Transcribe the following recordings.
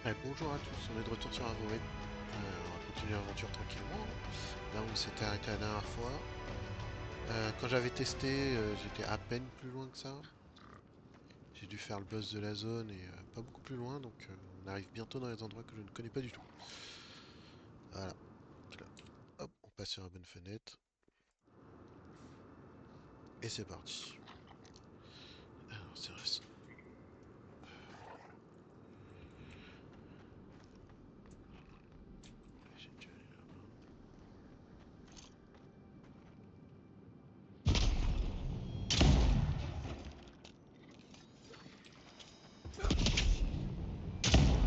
Bonjour à tous, on est de retour sur Avowed. On va continuer l'aventure tranquillement, hein. Là où on s'était arrêté la dernière fois. Quand j'avais testé, j'étais à peine plus loin que ça. J'ai dû faire le boss de la zone et pas beaucoup plus loin, donc on arrive bientôt dans les endroits que je ne connais pas du tout. Voilà. Là, hop, on passe sur la bonne fenêtre. Et c'est parti. Alors, c'est vrai. J'ai dû aller là-bas.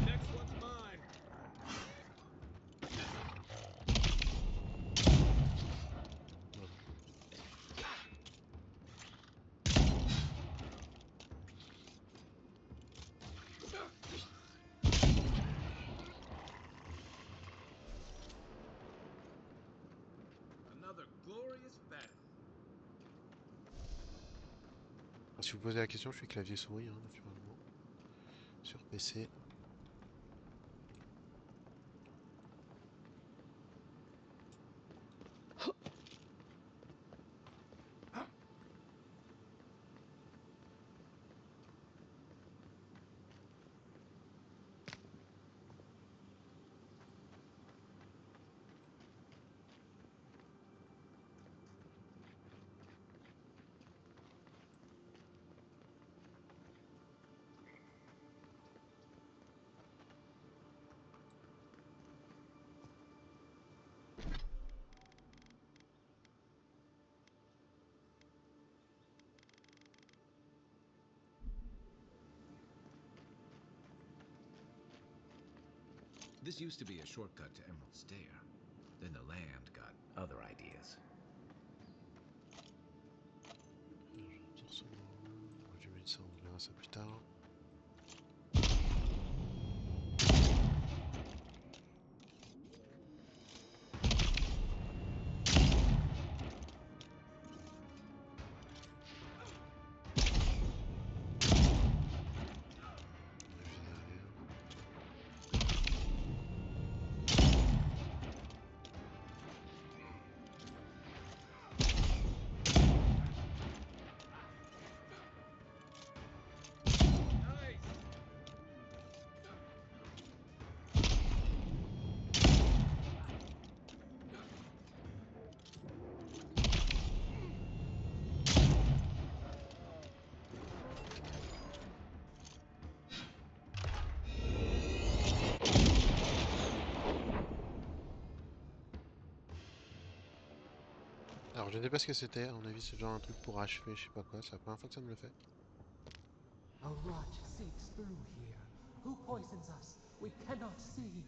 Next one's mine. Non, non. Another glorious battle. Si vous posez la question, je suis clavier souris, hein, naturellement. Sur PC. This used to be a shortcut to Emerald Stair. Then the land got other ideas. Je vais mettre ça, on verra ça plus tard. Nice. Alors je ne sais pas ce que c'était, à mon avis c'est genre un truc pour achever, je sais pas quoi, c'est la première fois que ça me le fait. A rot seeps through here. Who poisons us? We cannot see.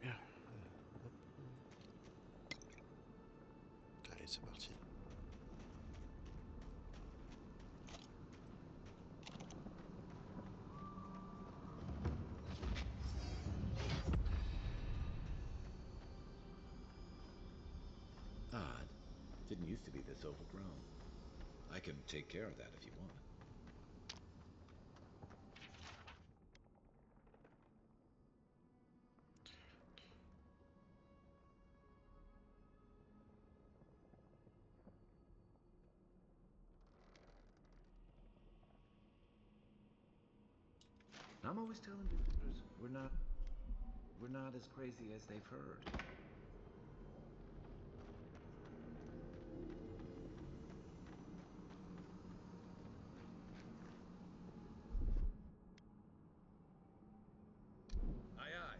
Bien. Hop. Allez, c'est parti. Odd. Didn't used to be this overgrown. I can take care of that if you want. I'm always telling visitors we're not as crazy as they've heard. Aye, aye.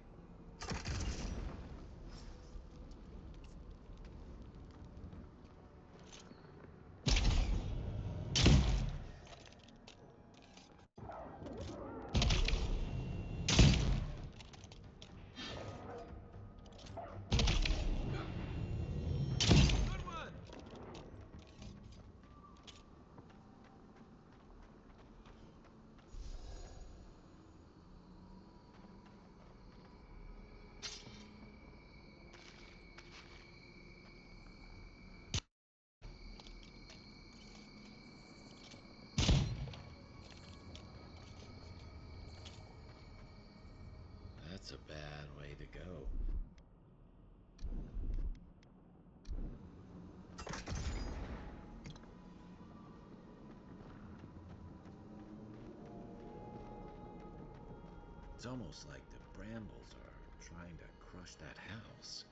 That's a bad way to go. It's almost like the brambles are trying to crush that house.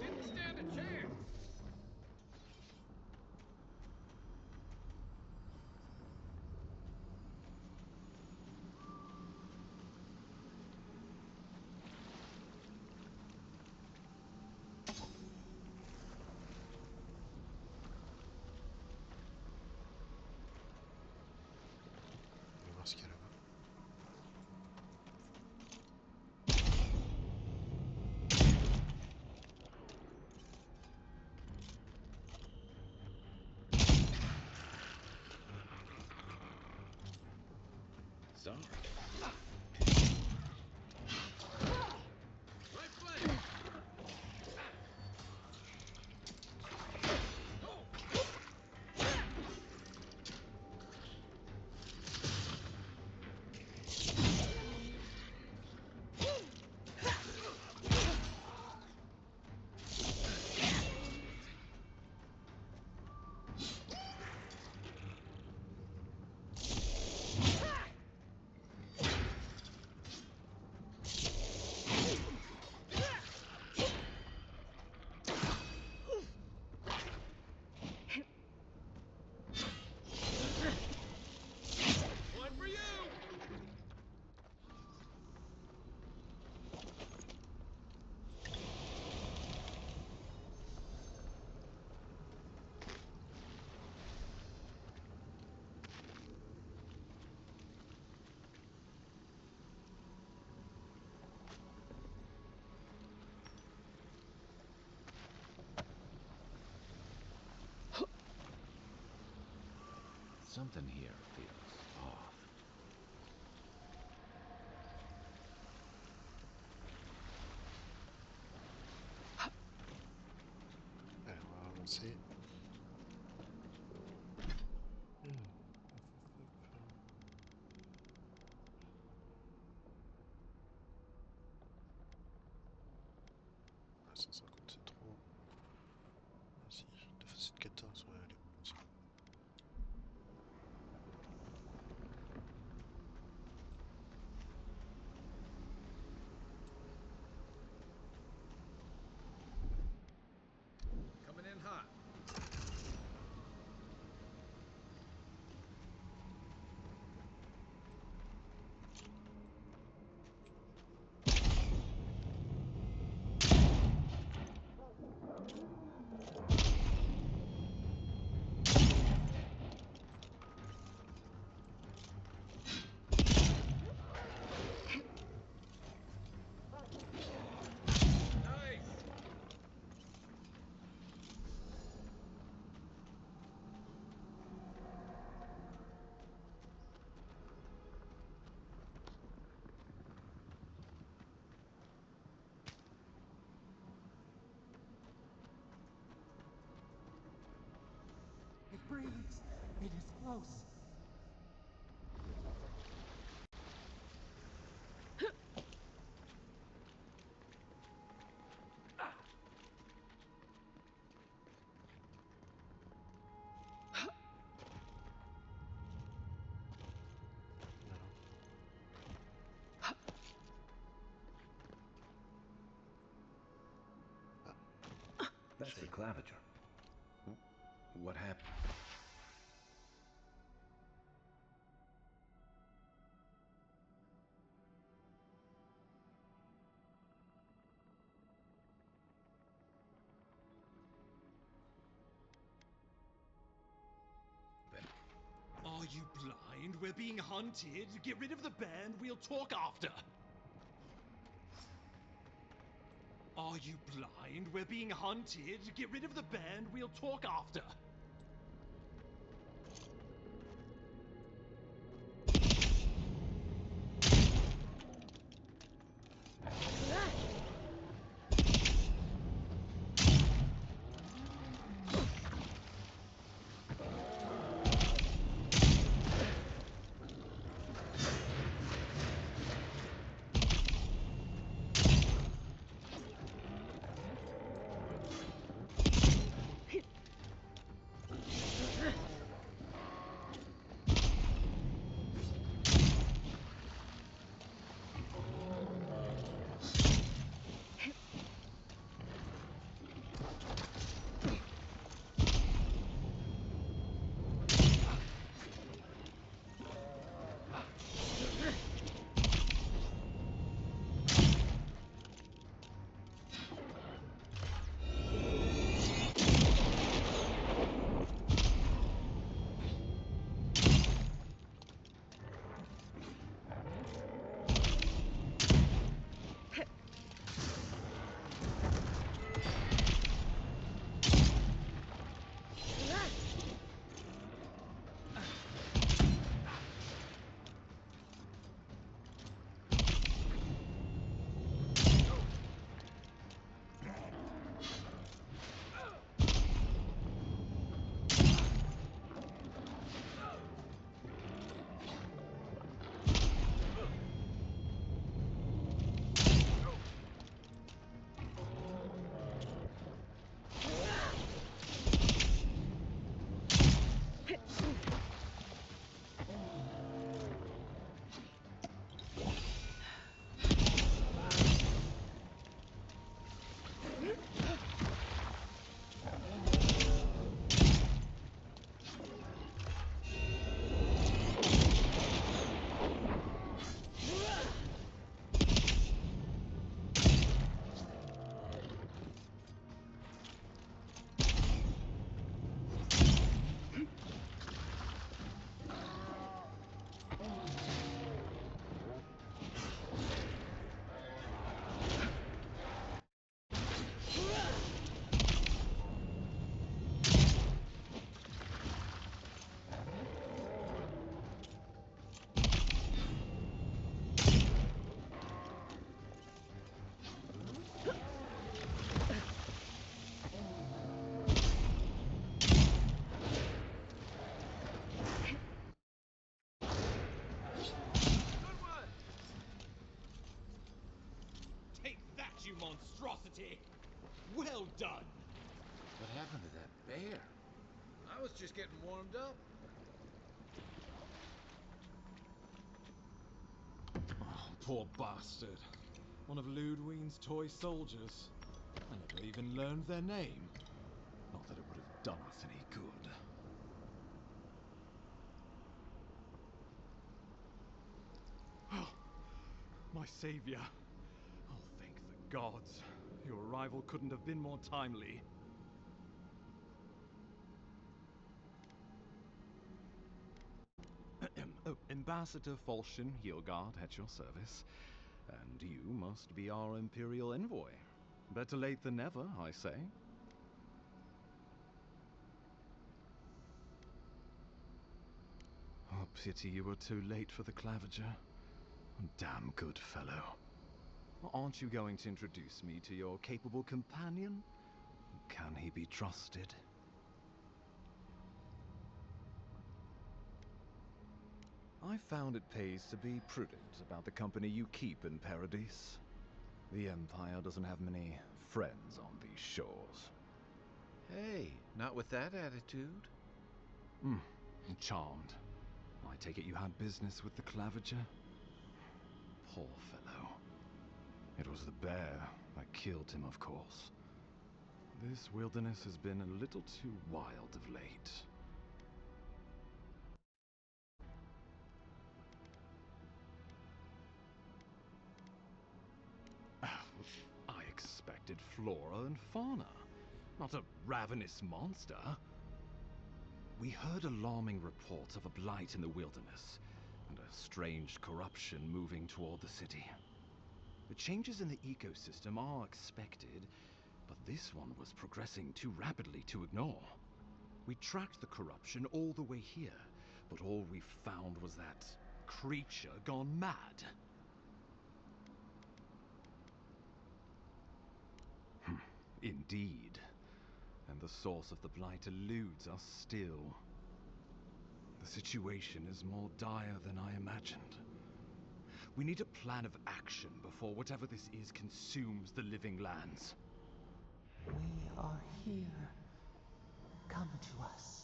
Didn't stand a chance. On va voir ce qu'il y a là-bas. Sorry. Right flank. One for you. Something here feels off. Allez, on va avancer. Ah, 150 c'est trop. Vas-y, de facette 14, ouais, allez, c'est bon. Coming in hot. breathes. It is close. No. That's the claviger. What happened? Are you blind? We're being hunted. Get rid of the band. We'll talk after. Are you blind? We're being hunted. Get rid of the band. We'll talk after. You monstrosity! Well done! What happened to that bear? I was just getting warmed up. Oh, poor bastard. One of Ludwine's toy soldiers. I never even learned their name. Not that it would have done us any good. Oh, my savior. Oh, thank the gods. Your arrival couldn't have been more timely. Oh, Ambassador Falchion Hildgard at your service. And you must be our Imperial envoy. Better late than never, I say. Oh, pity you were too late for the claviger. Damn good fellow. Aren't you going to introduce me to your capable companion? Can he be trusted? I found it pays to be prudent about the company you keep in Paradise. The Empire doesn't have many friends on these shores. Hey, not with that attitude. I'm charmed. I take it you had business with the Claviger? Poor fellow. It was the bear that killed him, of course. This wilderness has been a little too wild of late. I expected flora and fauna, not a ravenous monster. We heard alarming reports of a blight in the wilderness, and a strange corruption moving toward the city. The changes in the ecosystem are expected, but this one was progressing too rapidly to ignore. We tracked the corruption all the way here, but all we found was that creature gone mad. Indeed. And the source of the blight eludes us still. The situation is more dire than I imagined. We need a plan of action before whatever this is consumes the living lands. We are here. Come to us.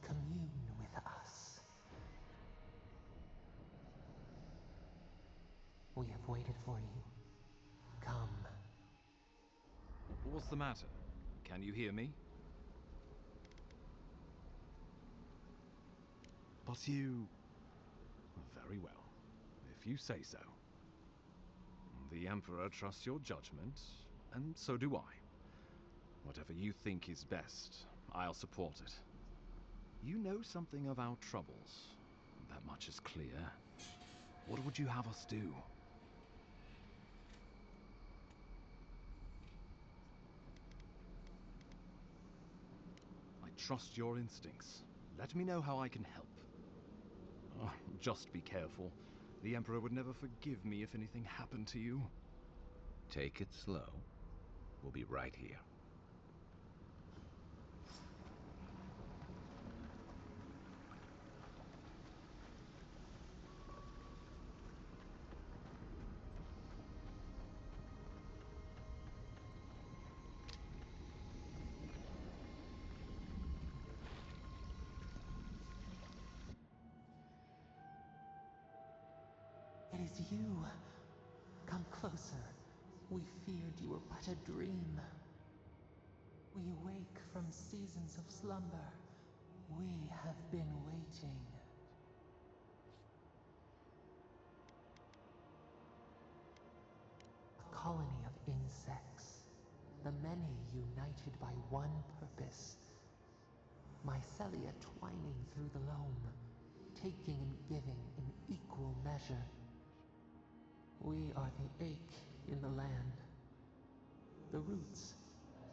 Commune with us. We have waited for you. Come. What's the matter? Can you hear me? But you... Very well, if you say so. The Emperor trusts your judgment, and so do I. Whatever you think is best, I'll support it. You know something of our troubles. That much is clear. What would you have us do? I trust your instincts. Let me know how I can help. Oh, just be careful. The Emperor would never forgive me if anything happened to you. Take it slow. We'll be right here. It is you. Come closer. We feared you were but a dream. We wake from seasons of slumber. We have been waiting. A colony of insects. The many united by one purpose. Mycelia twining through the loam, taking and giving in equal measure. We are the ache in the land, the roots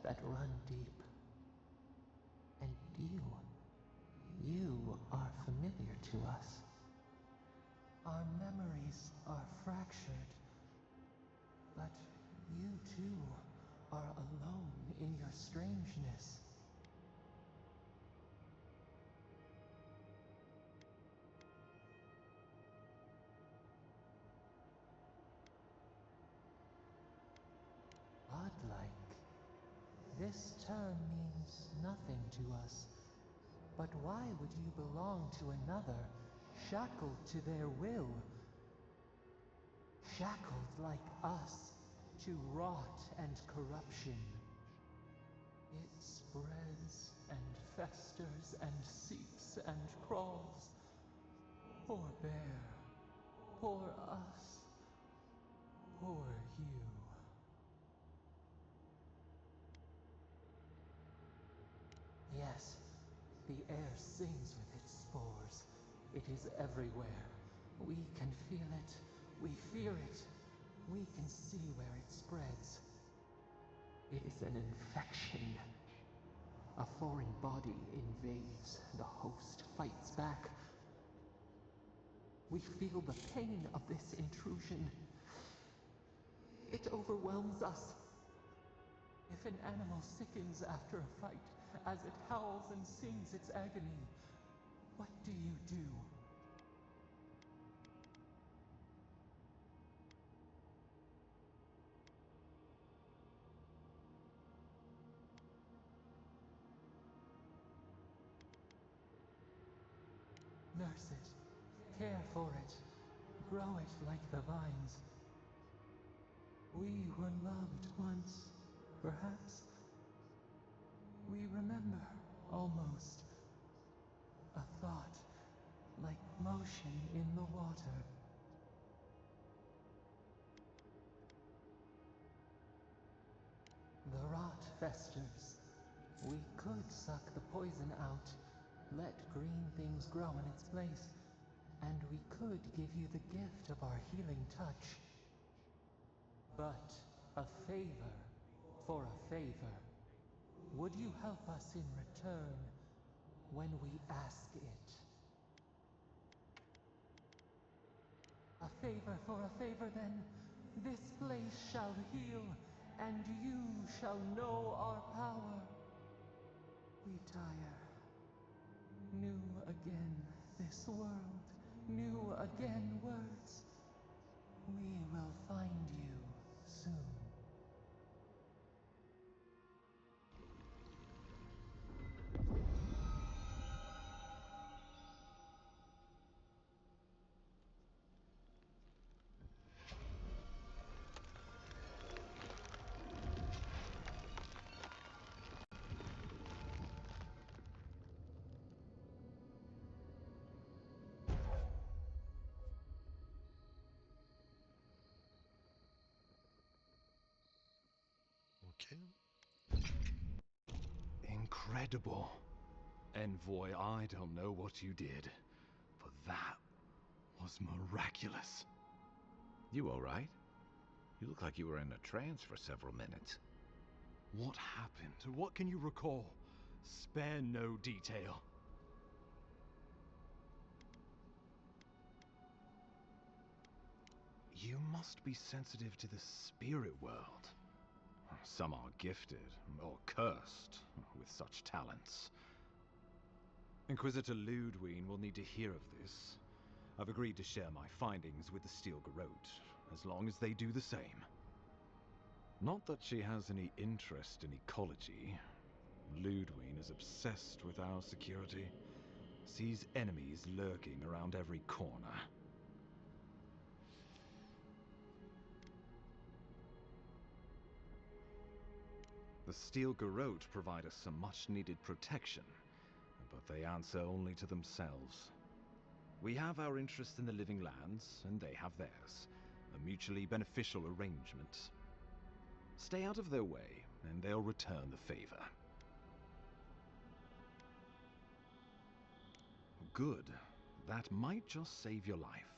that run deep. And you are familiar to us. Our memories are fractured, but you too are alone in your strangeness. Godlike. This term means nothing to us. But why would you belong to another, shackled to their will? Shackled like us, to rot and corruption. It spreads and festers and seeps and crawls. Poor bear. Poor us. Poor you. Yes, the air sings with its spores. It is everywhere. We can feel it. We fear it. We can see where it spreads. It is an infection. A foreign body invades. The host fights back. We feel the pain of this intrusion. It overwhelms us. If an animal sickens after a fight, as it howls and sings its agony, what do you do? nurse it, care for it, grow it like the vines. We were loved once, perhaps. We remember, almost. A thought, like motion in the water. The rot festers. We could suck the poison out, let green things grow in its place, and we could give you the gift of our healing touch. But a favor for a favor. Would you help us in return when we ask it? A favor for a favor, then. This place shall heal, and you shall know our power. We tire. New again this world, new again words. We will find you soon. Ok. Incredible. Envoy, I don't know what you did, but that was miraculous. You all right? You look like you were in a trance for several minutes. What happened? What can you recall? Spare no detail. You must be sensitive to the spirit world. Some are gifted, or cursed, with such talents. Inquisitor Ludwine will need to hear of this. I've agreed to share my findings with the Steel Garrote, as long as they do the same. Not that she has any interest in ecology. Ludwine is obsessed with our security. Sees enemies lurking around every corner. The Steel Garrote provide us some much-needed protection, but they answer only to themselves. We have our interest in the living lands, and they have theirs. A mutually beneficial arrangement. Stay out of their way, and they'll return the favor. Good. That might just save your life.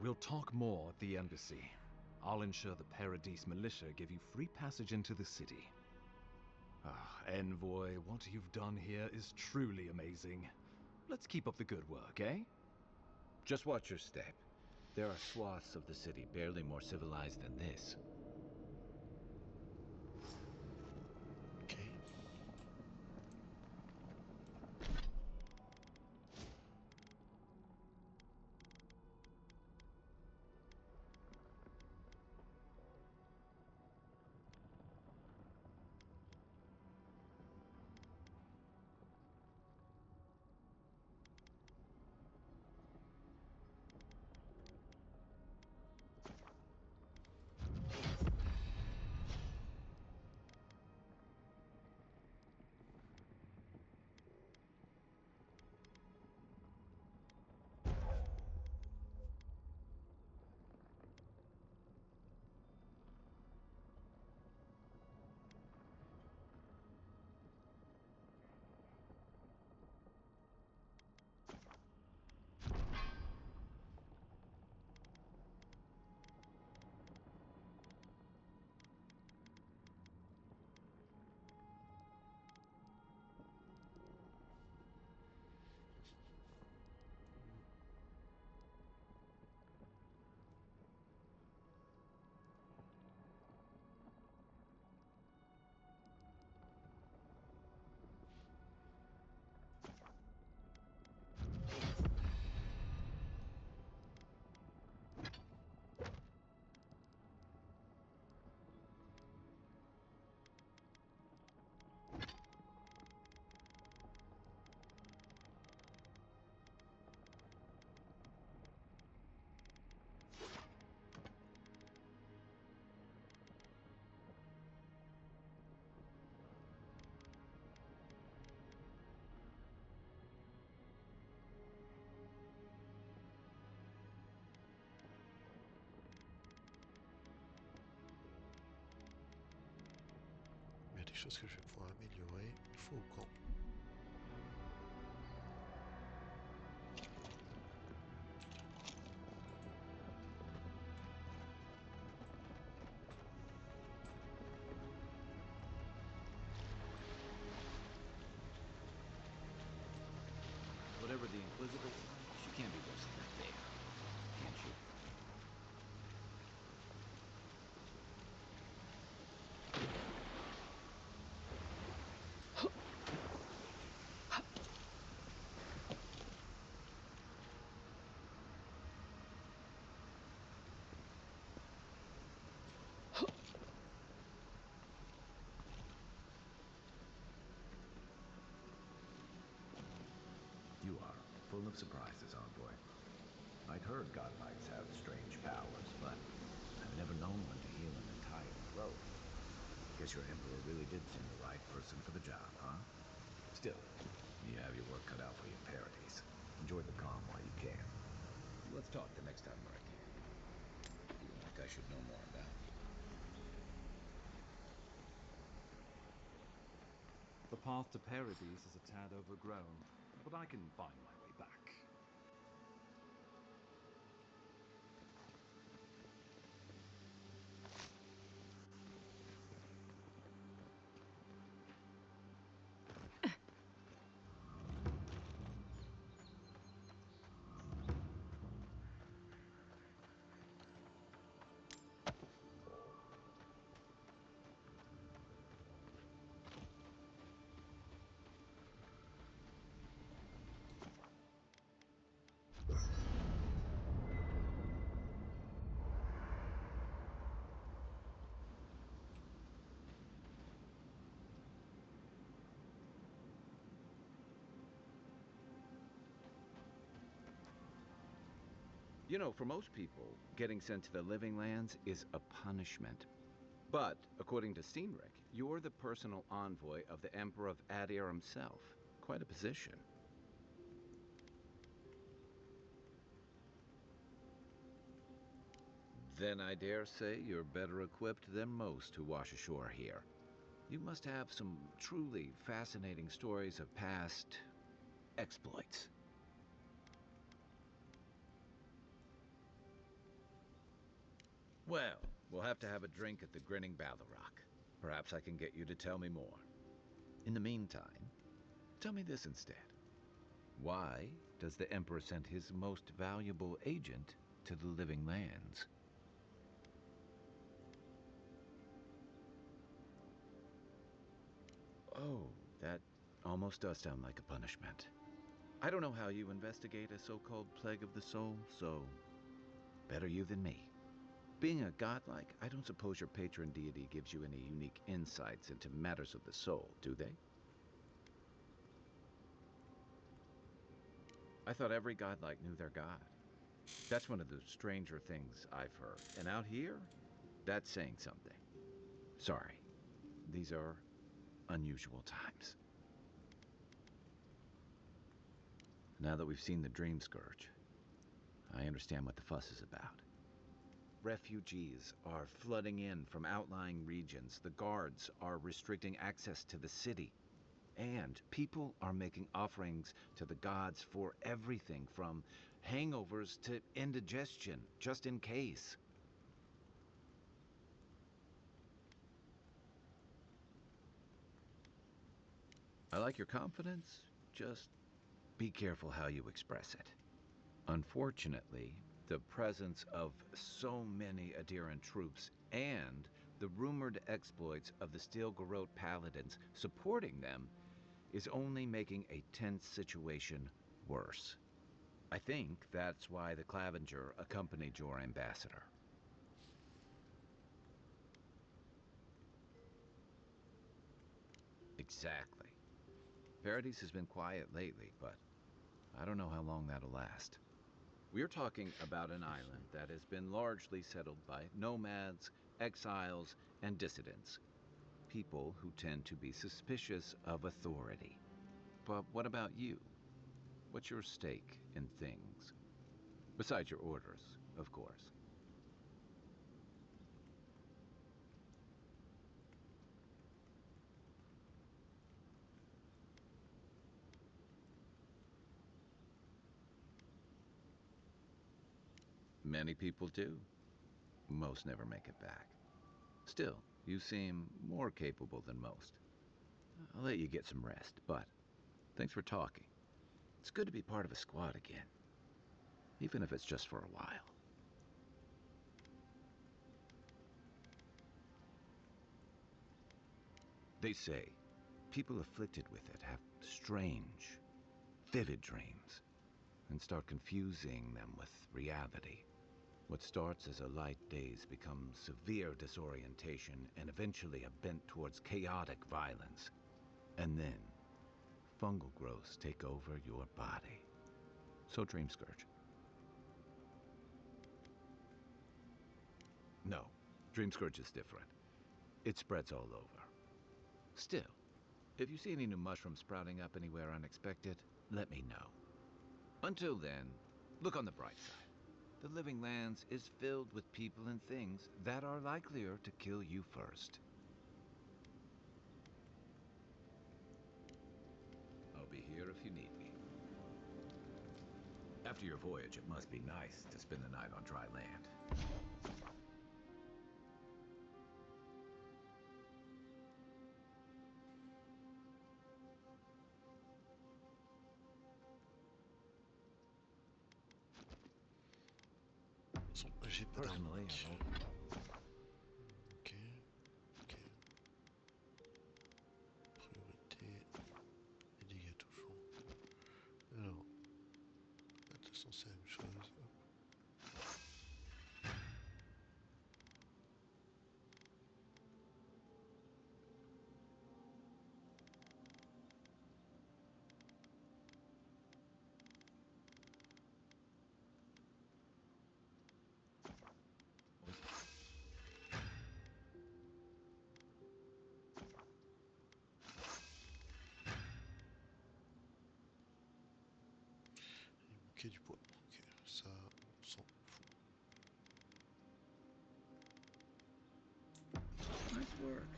We'll talk more at the embassy. I'll ensure the Paradise militia give you free passage into the city. Envoy, what you've done here is truly amazing. Let's keep up the good work, eh? Just watch your step. There are swaths of the city barely more civilized than this. Ok. des choses que je vais pouvoir améliorer. Faux au camp. Whatever the Inquisitor's like, she can't be worse than that there, can she? You are full of surprises, envoy. I'd heard godlights have strange powers, but I've never known one to heal an entire grove. Guess your emperor really did seem the right person for the job, huh? Still, you have your work cut out for your parodies. Enjoy the calm while you can. Let's talk the next time we're here. Feel like I should know more about you. The path to Paradise is a tad overgrown, but I can find my way back. You know, for most people, getting sent to the Living Lands is a punishment. But, according to Steenrick, you're the personal envoy of the Emperor of Adir himself. Quite a position. Then I dare say you're better equipped than most who wash ashore here. You must have some truly fascinating stories of past exploits. Well, we'll have to have a drink at the Grinning Ballarrock. Perhaps I can get you to tell me more. In the meantime, tell me this instead. Why does the Emperor send his most valuable agent to the Living Lands? Oh, that almost does sound like a punishment. I don't know how you investigate a so-called plague of the soul, so better you than me. Being a godlike, I don't suppose your patron deity gives you any unique insights into matters of the soul, do they? I thought every godlike knew their god. That's one of the stranger things I've heard. And out here, that's saying something. Sorry, these are unusual times. Now that we've seen the Dream Scourge, I understand what the fuss is about. Refugees are flooding in from outlying regions. The guards are restricting access to the city. And people are making offerings to the gods for everything from hangovers to indigestion, just in case. I like your confidence, just be careful how you express it. Unfortunately, the presence of so many Adiran troops and the rumored exploits of the Steel Garrote paladins supporting them is only making a tense situation worse. I think that's why the Clavenger accompanied your ambassador. Exactly. Paradise has been quiet lately, but I don't know how long that'll last. We're talking about an island that has been largely settled by nomads, exiles, and dissidents. People who tend to be suspicious of authority. But what about you? What's your stake in things? Besides your orders, of course. Many people do. Most never make it back. Still, you seem more capable than most. I'll let you get some rest, but thanks for talking. It's good to be part of a squad again, even if it's just for a while. They say people afflicted with it have strange, vivid dreams and start confusing them with reality. What starts as a light daze becomes severe disorientation and eventually a bent towards chaotic violence. And then, fungal growths take over your body. So Dream Scourge. No, Dream Scourge is different. It spreads all over. Still, if you see any new mushrooms sprouting up anywhere unexpected, let me know. Until then, look on the bright side. The Living Lands is filled with people and things that are likelier to kill you first. I'll be here if you need me. After your voyage, it must be nice to spend the night on dry land. J'ai pas d'arme. Personally, Ok. Ok. Priorité. Les dégâts touchants. Alors. De toute façon, c'est la même chose. Hop. Il manquait du poids. Ok. Ça, on s'en fout. nice work.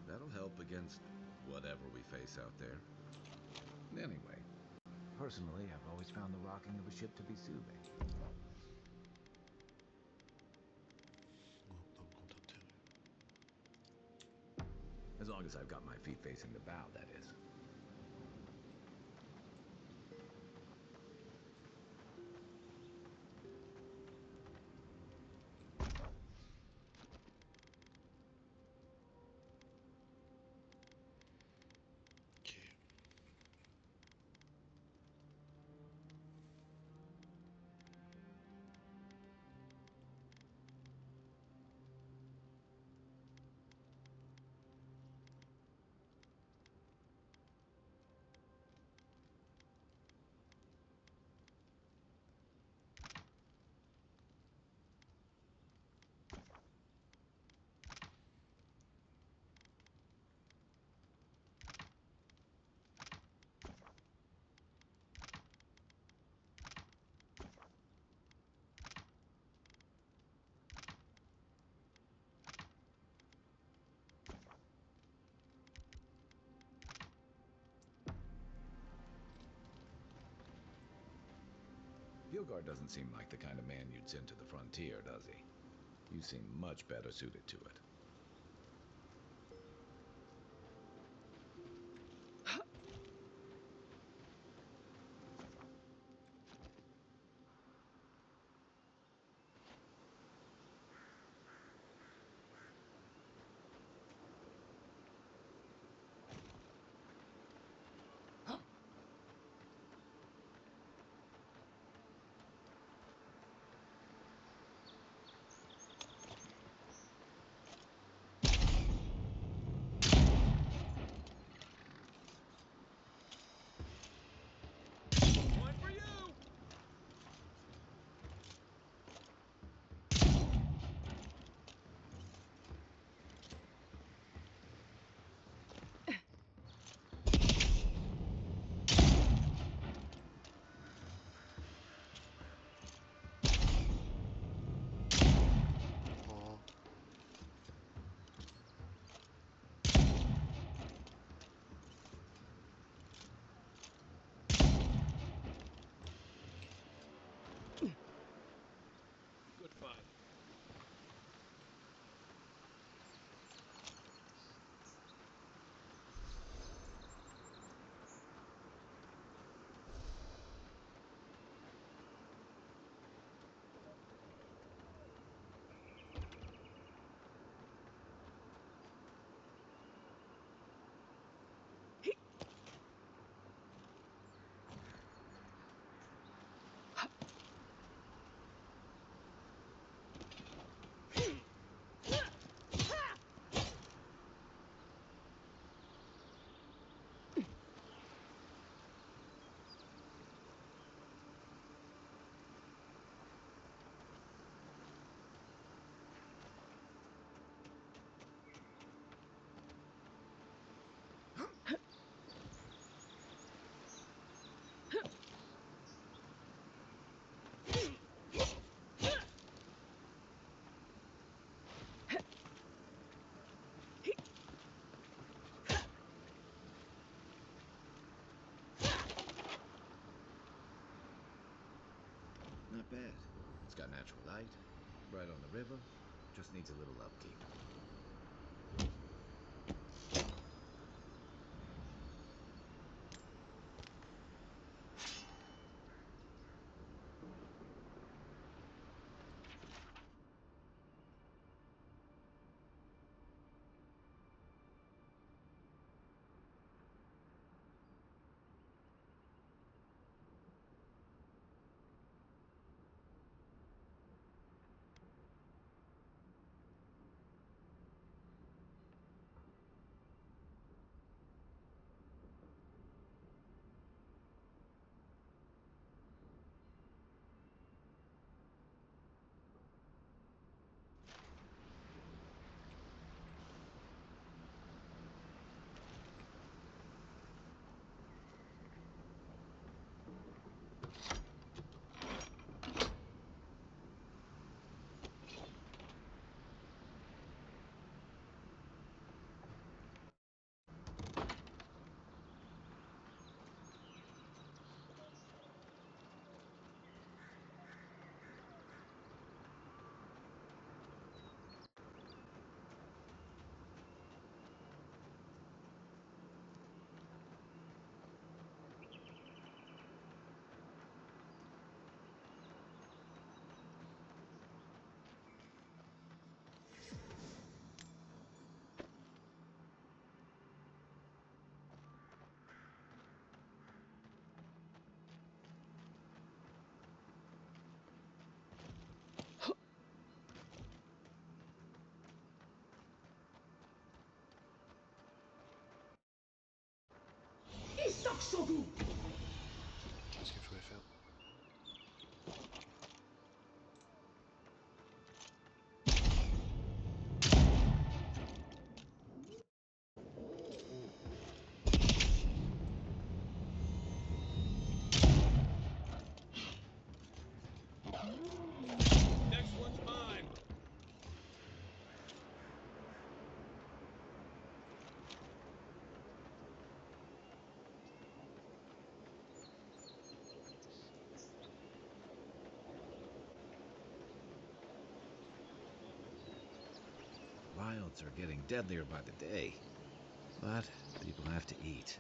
That'll help against whatever we face out there. Anyway, personally, I've always found the rocking of a ship to be soothing. Non, pas grand intérêt. As long as I've got my feet facing the bow, that is. Ok. Bjorgard doesn't seem like the kind of man you'd send to the frontier, does he? You seem much better suited to it. got natural light, right on the river, just needs a little upkeep. Qu'est-ce qu'il faudrait faire? Next one's mine. Wilds are getting deadlier by the day, but people have to eat.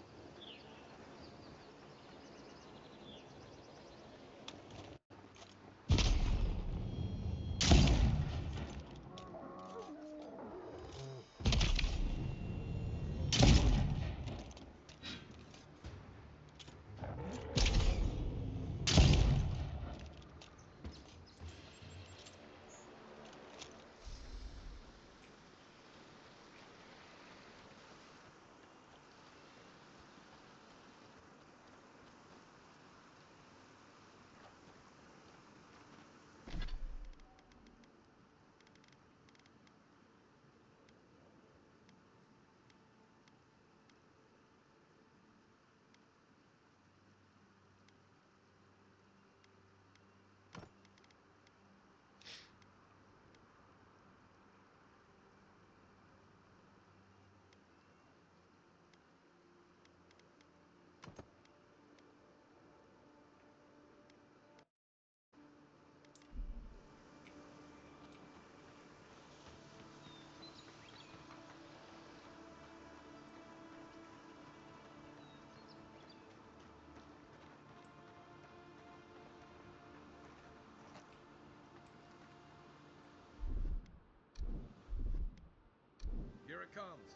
Here it comes.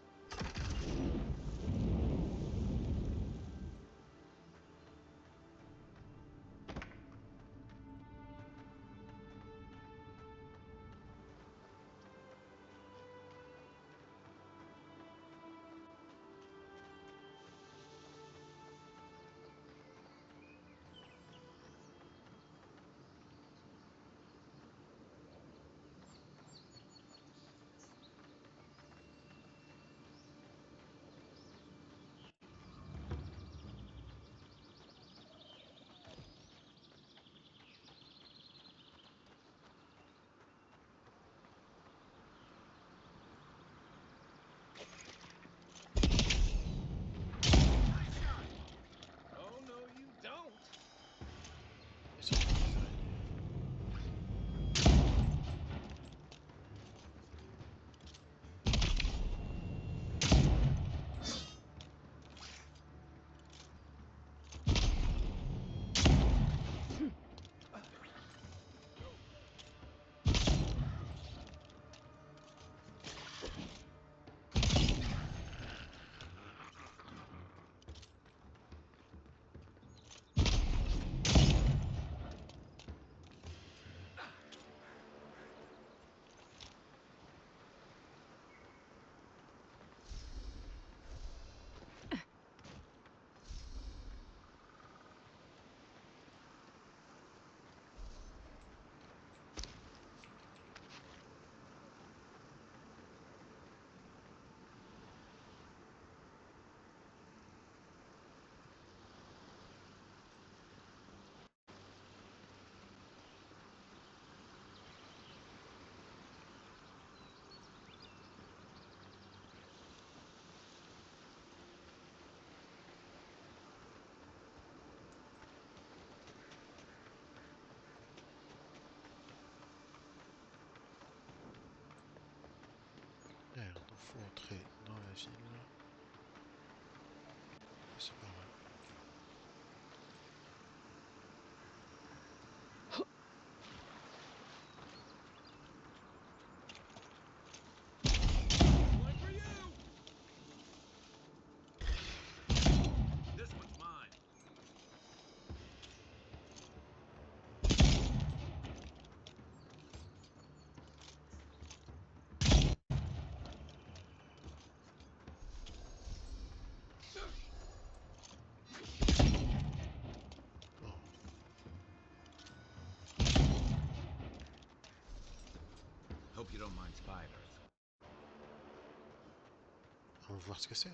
On va voir ce que c'est. Hein.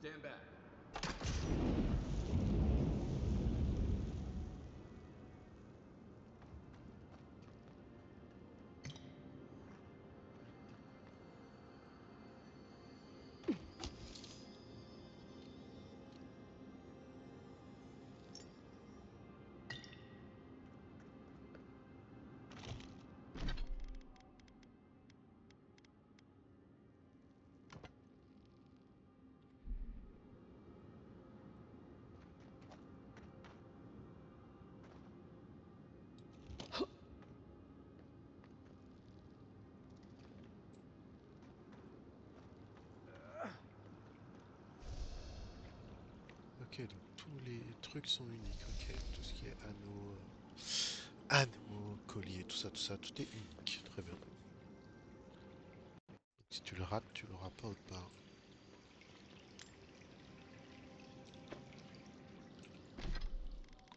Stand back. Ok, donc tous les trucs sont uniques. Ok, tout ce qui est anneaux, colliers, tout ça, tout est unique. Très bien. Donc, si tu le rates, tu l'auras pas autre part.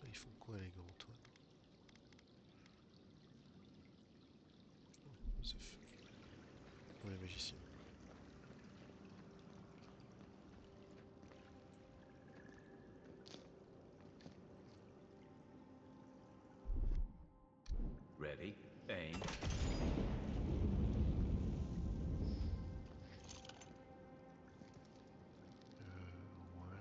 Ils font quoi les grands Antoine? Oh, ça fait... Pour les magiciens. Ready? Aim. Ouais.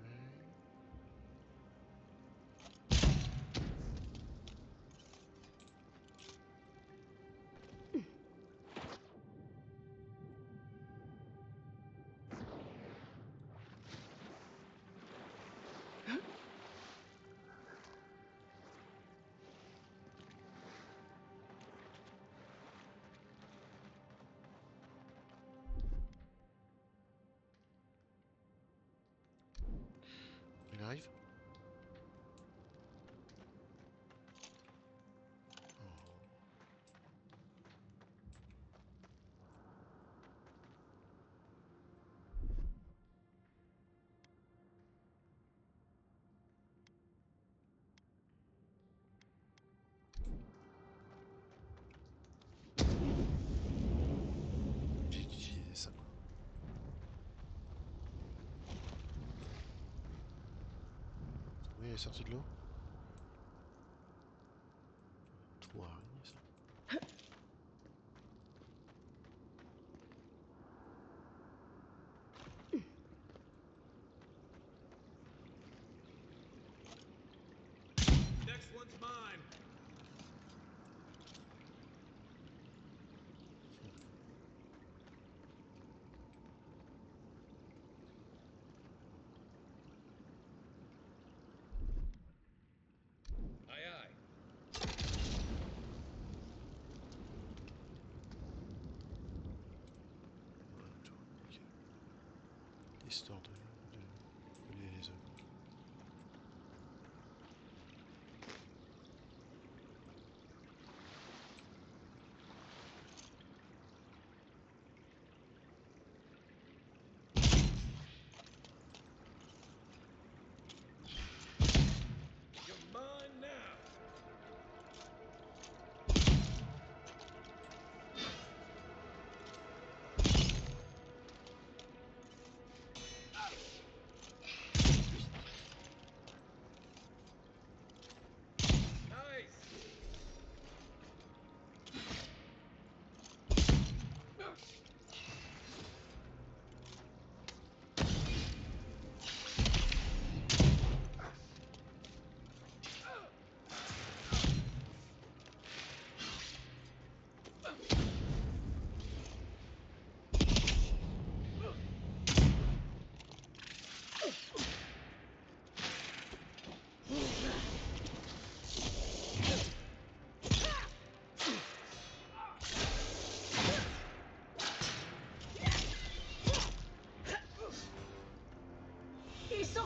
Il arrive? Oh. J'ai utilisé ça. Oui, il est sorti de l'eau? Trou araignée, ça. Next one's mine. Aye, aye. Ouais, tu vois, ok. Histoire de relier les œufs. You're mine now.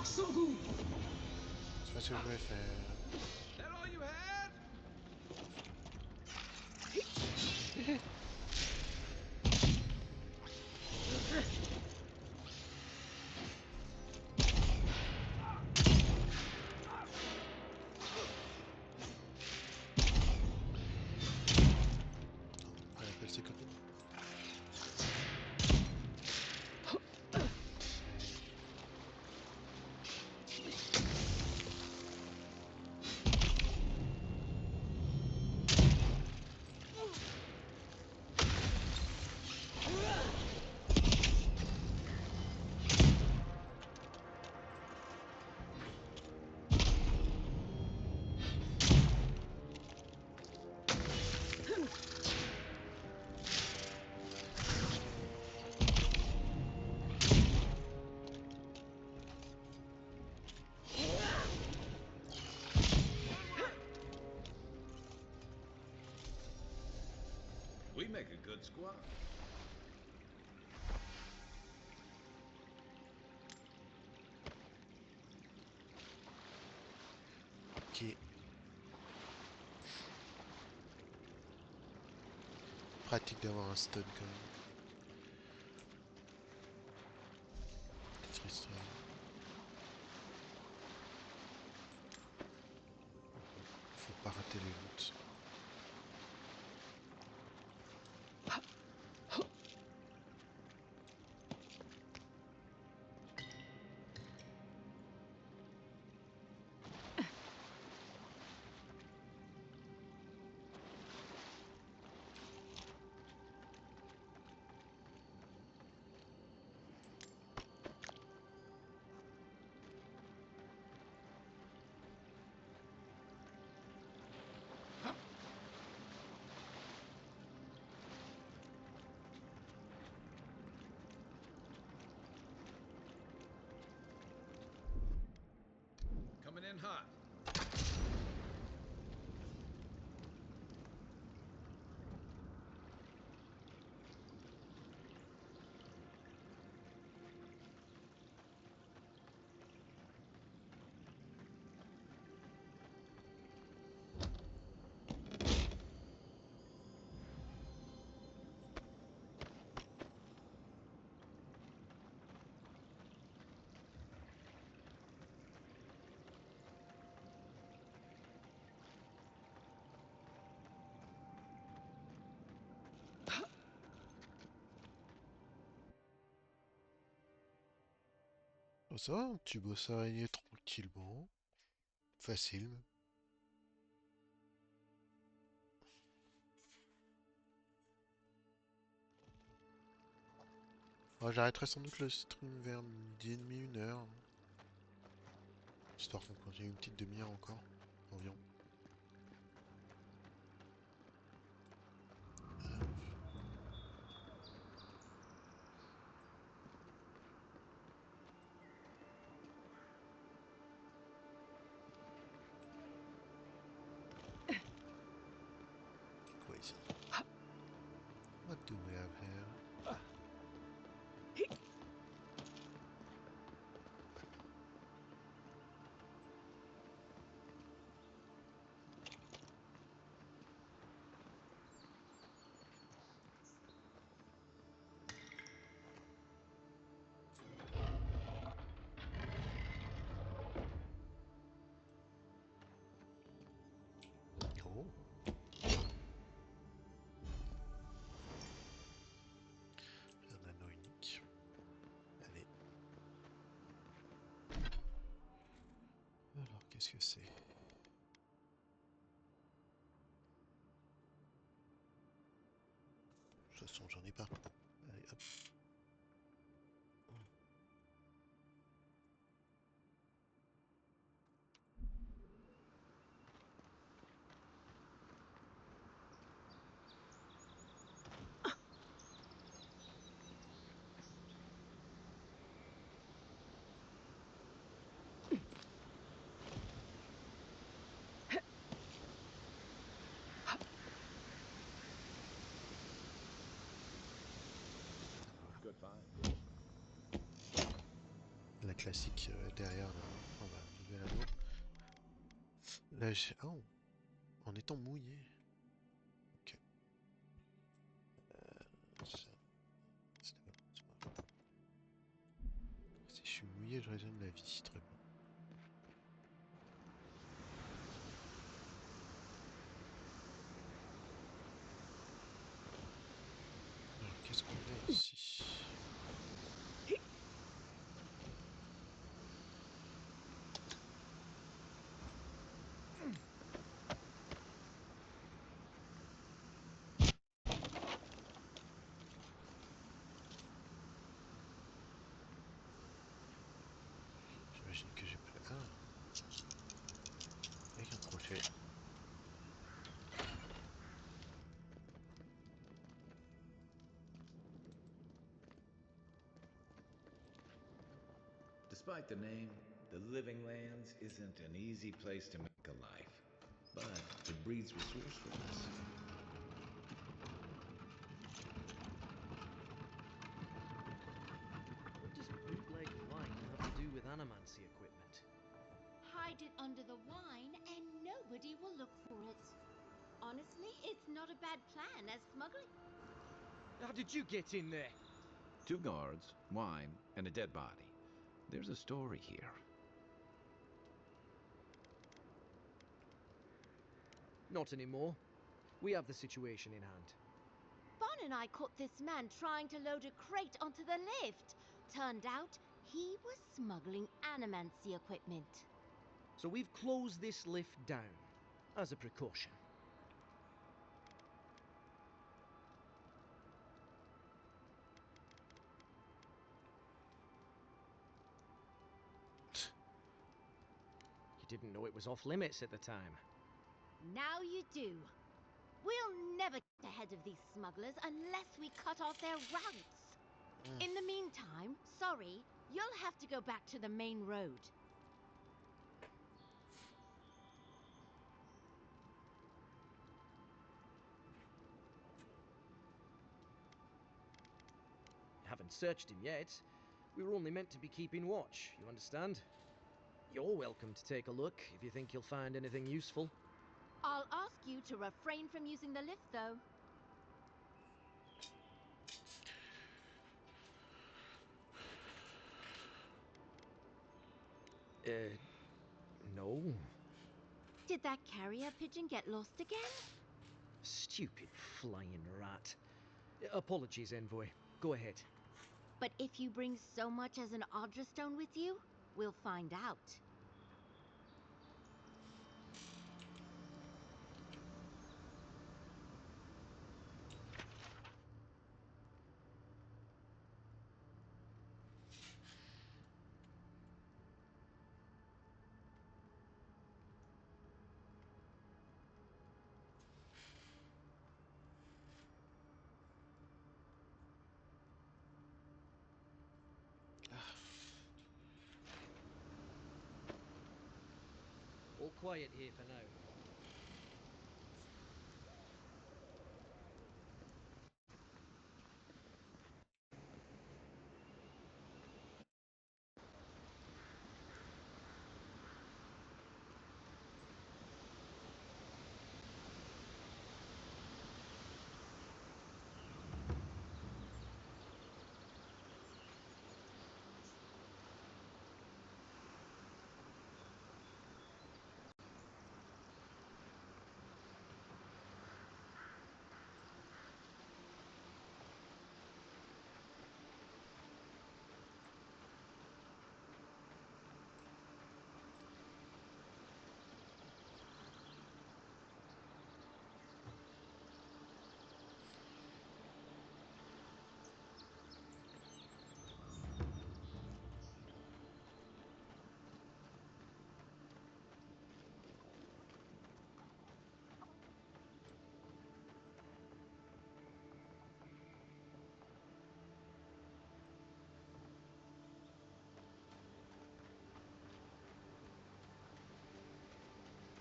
C'est pas ce que je voulais faire. That all you had? Elle appelle ses copines. We make a good squad. Ok. Pratique d'avoir un stun quand même. Tetris Trail. Faut pas rater les routes. Coming in hot. Oh, ça va, un petit boss araignée tranquillement. Facile. Oh, j'arrêterai sans doute le stream vers midi et demi, une heure. Histoire qu'on continue une petite demi-heure encore, environ. Quoi ici? What do we have here? Oh, un anneau unique. Allez. Alors, qu'est-ce que c'est? De toute façon, j'en ai pas. Allez, hop. Good find. la classique derrière le nouvel anneau. Là, oh, en étant mouillé. Ok. Si je suis mouillé, je régène la vie. Très bien. Alors, qu'est-ce qu'on a ici? J'imagine que j'ai pas... Ah, avec un crochet. Despite the name, the Living Lands isn't an easy place to make a life, but it breeds resourcefulness. What does bootleg wine have to do with animancy equipment? Hide it under the wine and nobody will look for it. Honestly, it's not a bad plan as smuggling. How did you get in there? 2 guards, wine, and a dead body. There's a story here. Not anymore. We have the situation in hand. Bon and I caught this man trying to load a crate onto the lift. Turned out he was smuggling animancy equipment. So we've closed this lift down, as a precaution. You didn't know it was off limits at the time. Now you do. We'll never get ahead of these smugglers unless we cut off their routes. In the meantime, sorry, you'll have to go back to the main road. Haven't searched him yet. We were only meant to be keeping watch, you understand? You're welcome to take a look if you think you'll find anything useful. I'll ask you to refrain from using the lift, though. No. Did that carrier pigeon get lost again? Stupid flying rat. Apologies, Envoy. Go ahead. But if you bring so much as an Audra stone with you, we'll find out. All quiet here for now.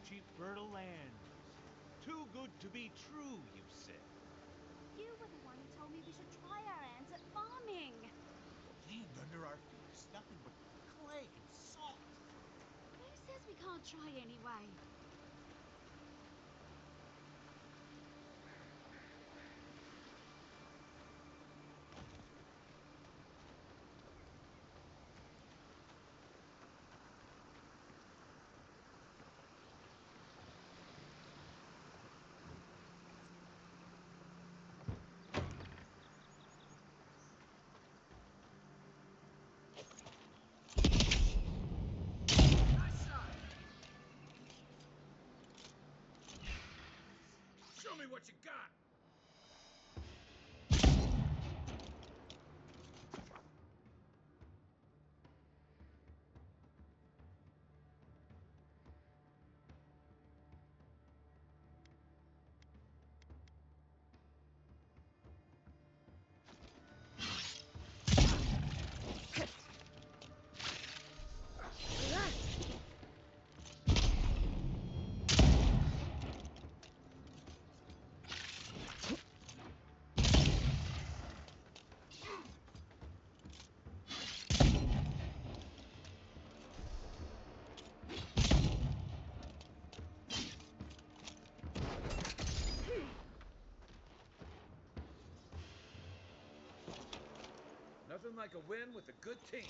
Cheap fertile lands. Too good to be true, you said. You were the one who told me we should try our hands at farming. Land under our feet is nothing but I'll try anyway. Show me what you got! Nothing like a win with a good team.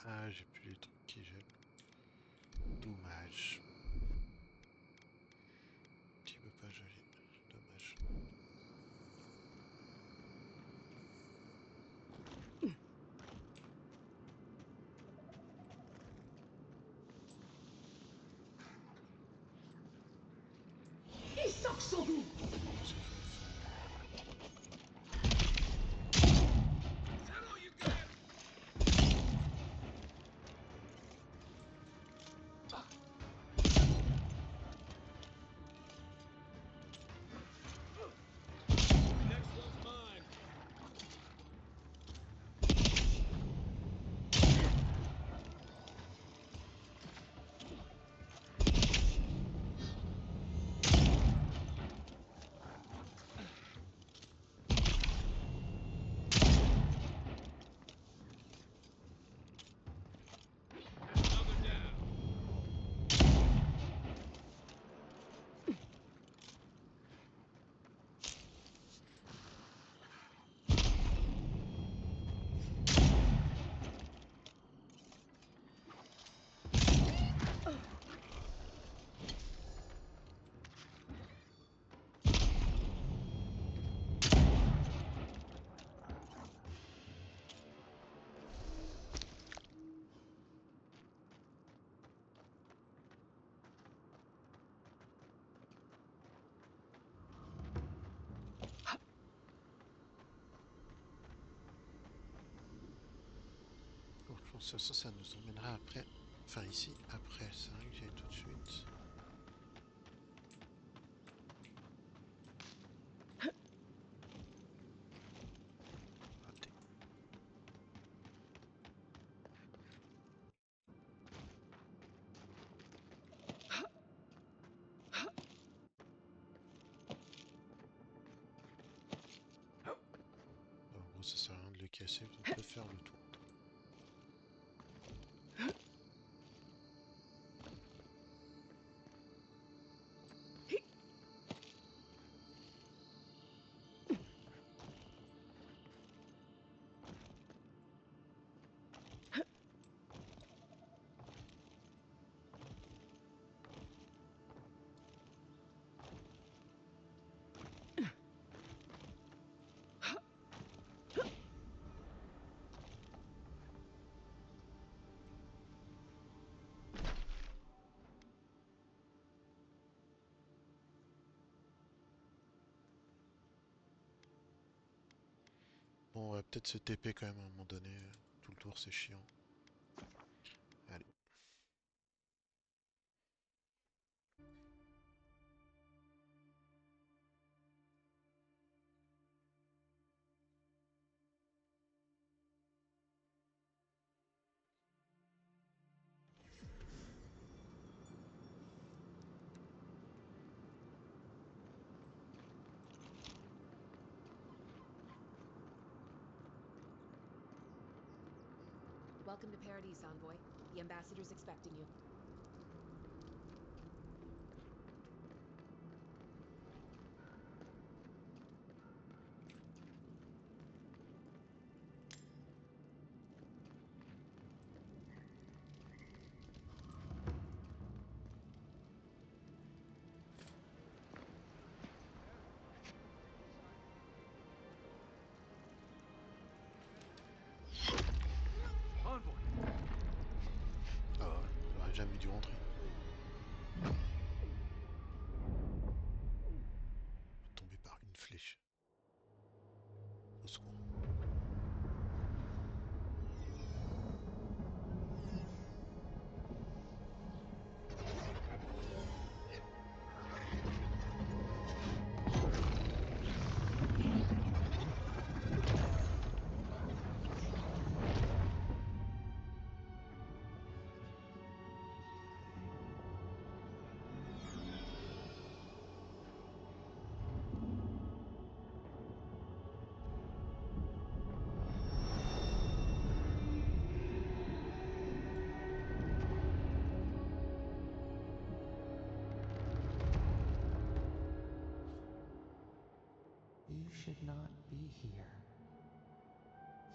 Ah, j'ai plus les trucs qui gèlent. Dommage. Tu peux pas geler. Dommage. Is dat C'est that all you got? Next one's mine. Another down. Bon, je pense que ça nous emmènera après. Enfin, ici, après ça, que j'ai tout de suite. ça sert à rien de le casser, on peut faire le tour. Bon, on va peut-être se TP quand même à un moment donné. Tout le tour, c'est chiant. Allez. Welcome to Paradise, Envoy. The ambassador's expecting you. Envoy! Ah, j'aurais jamais dû rentrer. Tombé par une flèche. Au secours. You should not be here.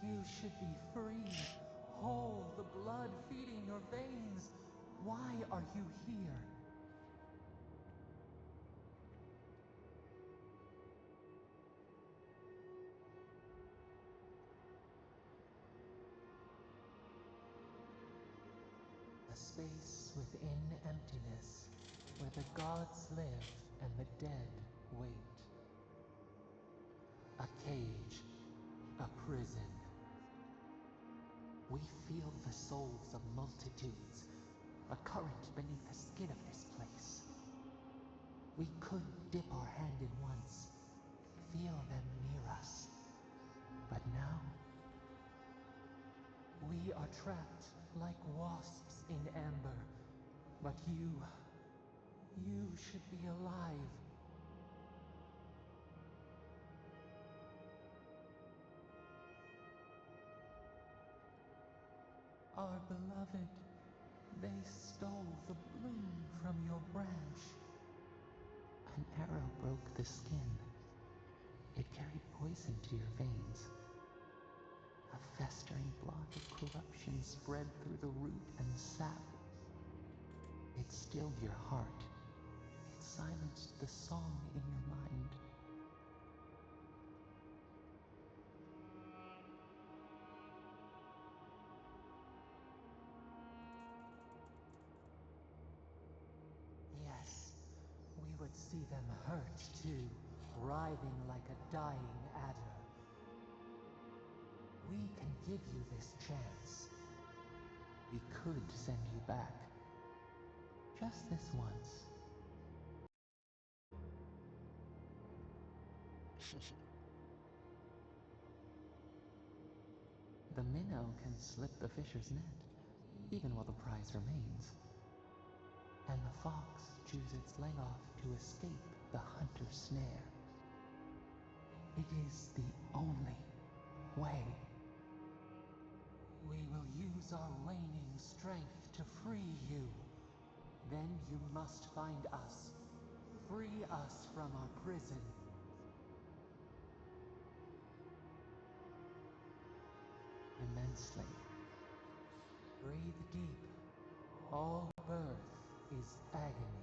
You should be free, whole, the blood feeding your veins. Why are you here? A space within emptiness, where the gods live and the dead wait. A cage, a prison. We feel the souls of multitudes, a current beneath the skin of this place. We could dip our hand in once, feel them near us. But now, we are trapped like wasps in amber. But you should be alive. Our beloved, they stole the bloom from your branch. An arrow broke the skin. It carried poison to your veins. A festering blot of corruption spread through the root and sap. It stilled your heart. It silenced the song in your mind. Yes, we would see them hurt too, writhing like a dying adder. We can give you this chance. We could send you back. Just this once. The minnow can slip the fisher's net, even while the prize remains. And the fox chews its leg off to escape the hunter's snare. It is the only way. We will use our waning strength to free you. Then you must find us. Free us from our prison. Immensely. Breathe deep. All birth is agony.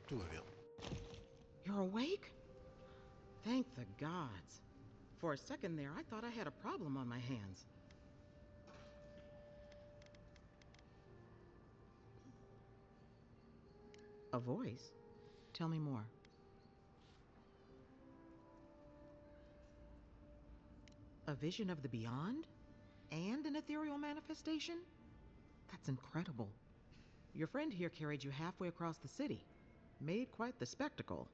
Tout va bien. You're awake? Thank the gods. For a second there, I thought I had a problem on my hands. A voice? Tell me more. A vision of the beyond? And an ethereal manifestation? That's incredible. Your friend here carried you halfway across the city. Made quite the spectacle.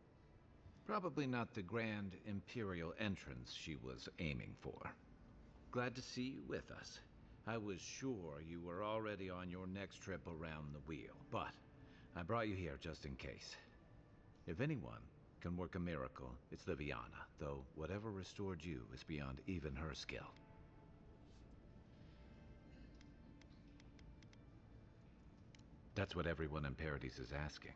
Probably not the grand imperial entrance she was aiming for. Glad to see you with us. I was sure you were already on your next trip around the wheel, but I brought you here just in case. If anyone can work a miracle, it's Liviana, though whatever restored you is beyond even her skill. That's what everyone in Paradise is asking.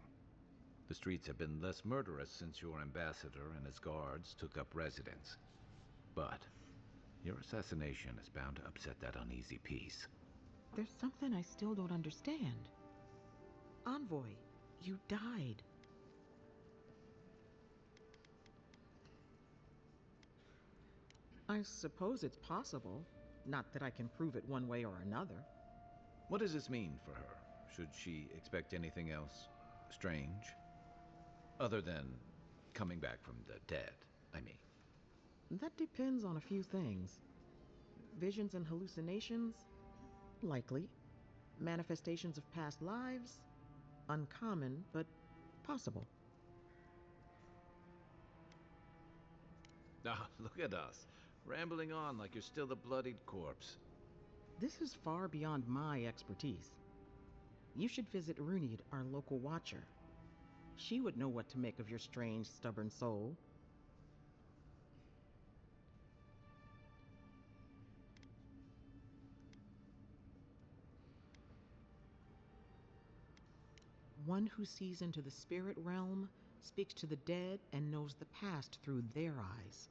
The streets have been less murderous since your ambassador and his guards took up residence. But your assassination is bound to upset that uneasy peace. There's something I still don't understand. Envoy, you died. I suppose it's possible. Not that I can prove it one way or another. What does this mean for her? Should she expect anything else strange? Other than coming back from the dead, I mean. That depends on a few things. Visions and hallucinations? Likely. Manifestations of past lives? Uncommon, but possible. Ah, look at us, rambling on like you're still a bloodied corpse. This is far beyond my expertise. You should visit Runid, our local watcher. She would know what to make of your strange, stubborn soul. One who sees into the spirit realm, speaks to the dead, and knows the past through their eyes.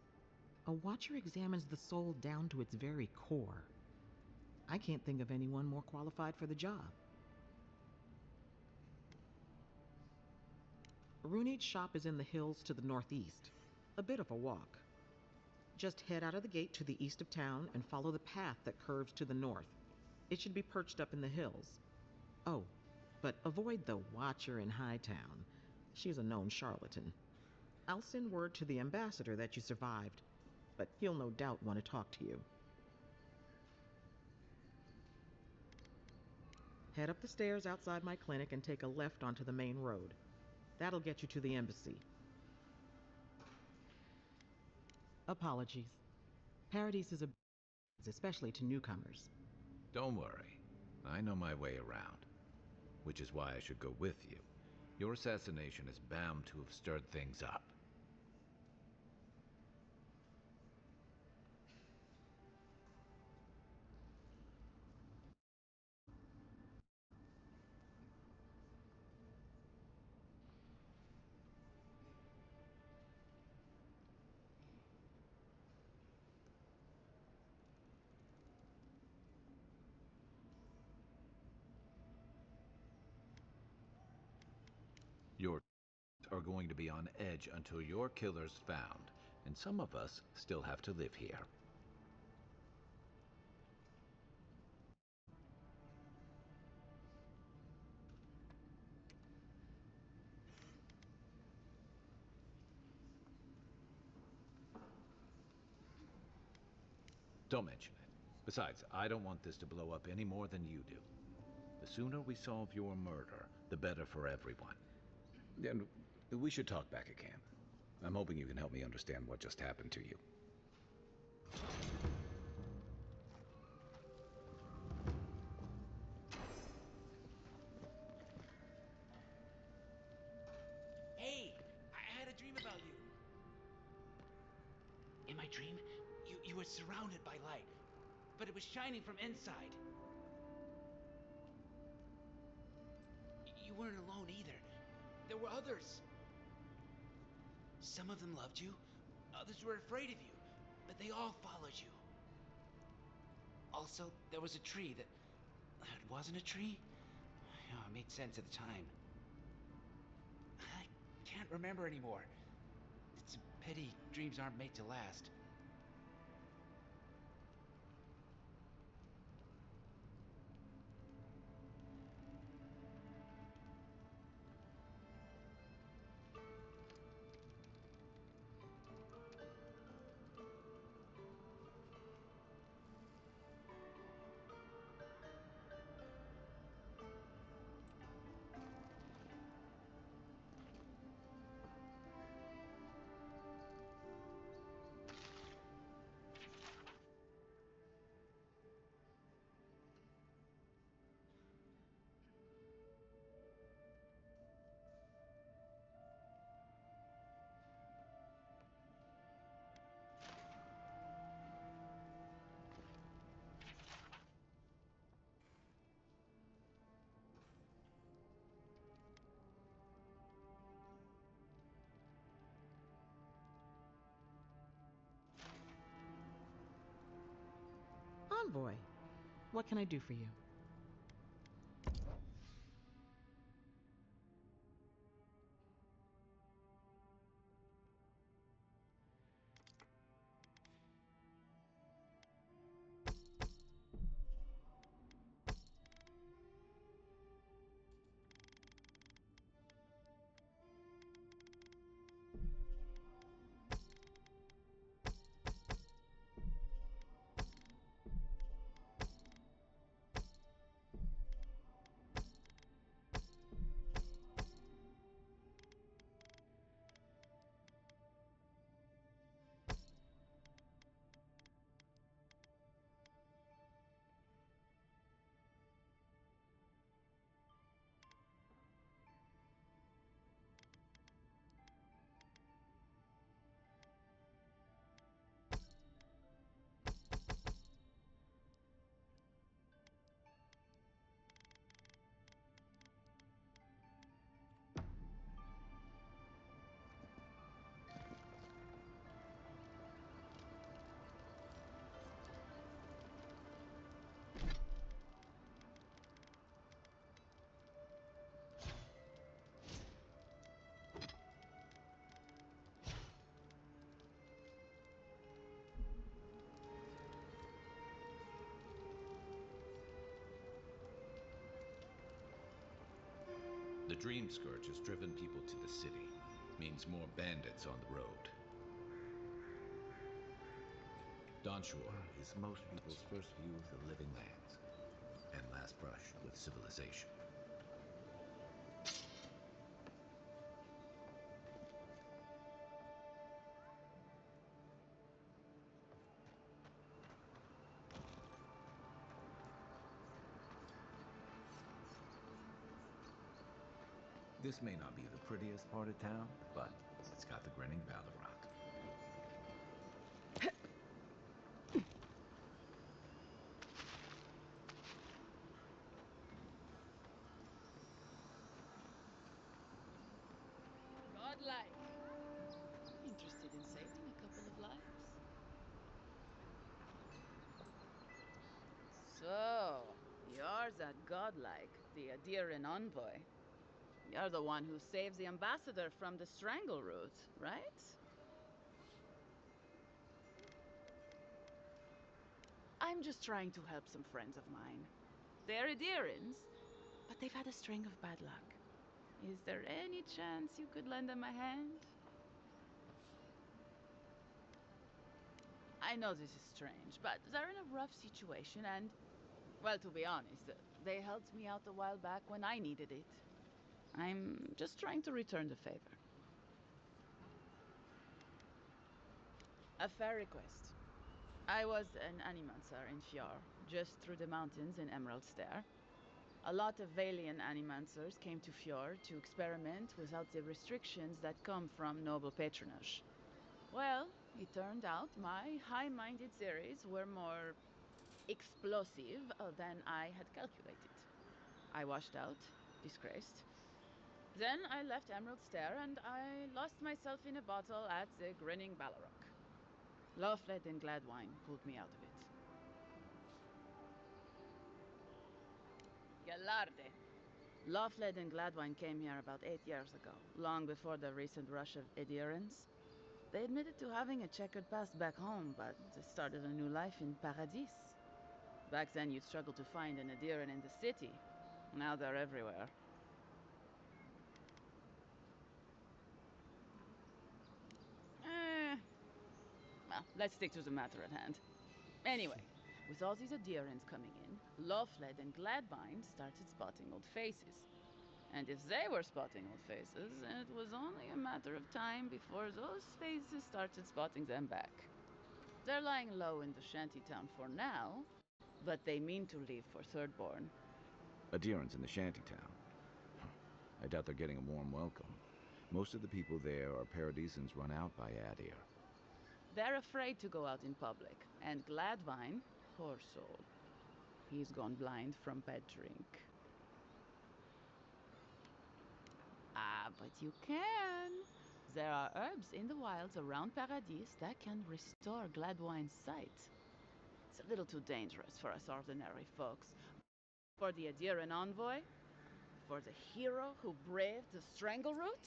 A watcher examines the soul down to its very core. I can't think of anyone more qualified for the job. Runid's shop is in the hills to the northeast. A bit of a walk. Just head out of the gate to the east of town and follow the path that curves to the north. It should be perched up in the hills. Oh, but avoid the Watcher in Hightown. She's a known charlatan. I'll send word to the ambassador that you survived, but he'll no doubt want to talk to you. Head up the stairs outside my clinic and take a left onto the main road. That'll get you to the embassy. Apologies. Paradise is especially to newcomers. Don't worry, I know my way around. Which is why I should go with you. Your assassination is bound to have stirred things up. Your are going to be on edge until your killer's found, and some of us still have to live here. Don't mention it. Besides, I don't want this to blow up any more than you do. The sooner we solve your murder, the better for everyone. And we should talk back at camp. I'm hoping you can help me understand what just happened to you. Hey, I had a dream about you. In my dream, you were surrounded by light, but it was shining from inside. You weren't alone either. There were others. Some of them loved you, others were afraid of you, but they all followed you. Also, there was a tree that wasn't a tree. Oh, it made sense at the time. I can't remember anymore. It's a pity dreams aren't made to last. Envoy, what can I do for you? The Dream Scourge has driven people to the city. Means more bandits on the road. Donshore is most people's first view of the living lands, and last brush with civilization. This may not be the prettiest part of town, but it's got the grinning Valorant. Godlike. Interested in saving a couple of lives. So, you're that godlike, the Adiran envoy. You're the one who saves the ambassador from the strangle root, right? I'm just trying to help some friends of mine. They're Adirans, but they've had a string of bad luck. Is there any chance you could lend them a hand? I know this is strange, but they're in a rough situation and, well, to be honest, they helped me out a while back when I needed it. I'm just trying to return the favor. A fair request. I was an animancer in Fjord, just through the mountains in Emerald Stair. A lot of Valian animancers came to Fjord to experiment without the restrictions that come from noble patronage. Well, it turned out my high-minded theories were more explosive than I had calculated. I washed out, disgraced. Then I left Emerald Stair and I lost myself in a bottle at the Grinning Ballarok. Lawfled and Gladwine pulled me out of it. Galarde. Lawfled and Gladwine came here about 8 years ago, long before the recent rush of adherents. They admitted to having a checkered past back home, but they started a new life in Paradis. Back then you'd struggle to find an adherent in the city. Now they're everywhere. Well, let's stick to the matter at hand. Anyway, with all these adherents coming in, Lawfled and Gladwine started spotting old faces. And if they were spotting old faces, it was only a matter of time before those faces started spotting them back. They're lying low in the shantytown for now, but they mean to leave for Thirdborn. Adherents in the shantytown. I doubt they're getting a warm welcome. Most of the people there are Paradisans run out by Adir. They're afraid to go out in public, and Gladwine, poor soul, he's gone blind from bad drink. Ah, but you can. There are herbs in the wilds around Paradis that can restore Gladwine's sight. It's a little too dangerous for us ordinary folks. For the adherent envoy, for the hero who braved the Strangleroot,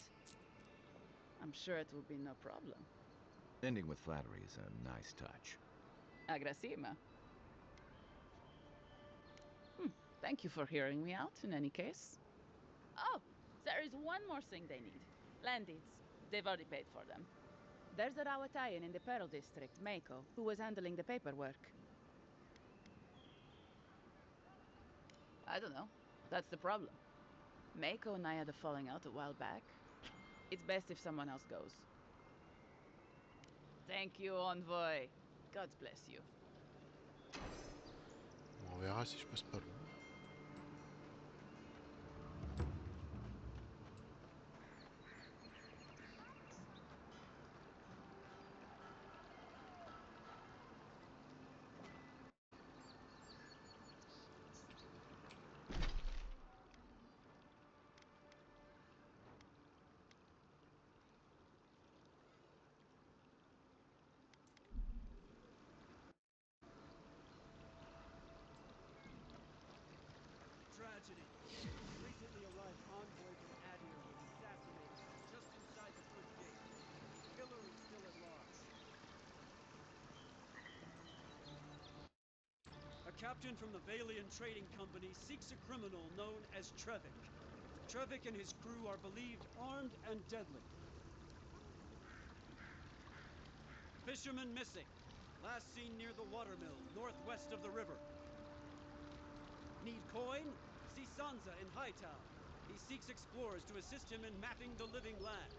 I'm sure it will be no problem. Ending with flattery is a nice touch. Agrasima. Thank you for hearing me out, in any case. Oh, there is one more thing they need. Land deeds. They've already paid for them. There's a Rawatayan in the Pearl District, Mako, who was handling the paperwork. I don't know. That's the problem. Mako and I had a falling out a while back. It's best if someone else goes. Thank you, Envoy. God bless you. On verra si je passe pas loin. Tragedy. Recently arrived envoy from Adir was assassinated just inside the first gate. Killer is still at large. A captain from the Valian Trading Company seeks a criminal known as Trevik. Trevik and his crew are believed armed and deadly. Fisherman missing. Last seen near the watermill, northwest of the river. Need coin? See Sansa in Hightown. He seeks explorers to assist him in mapping the living lands.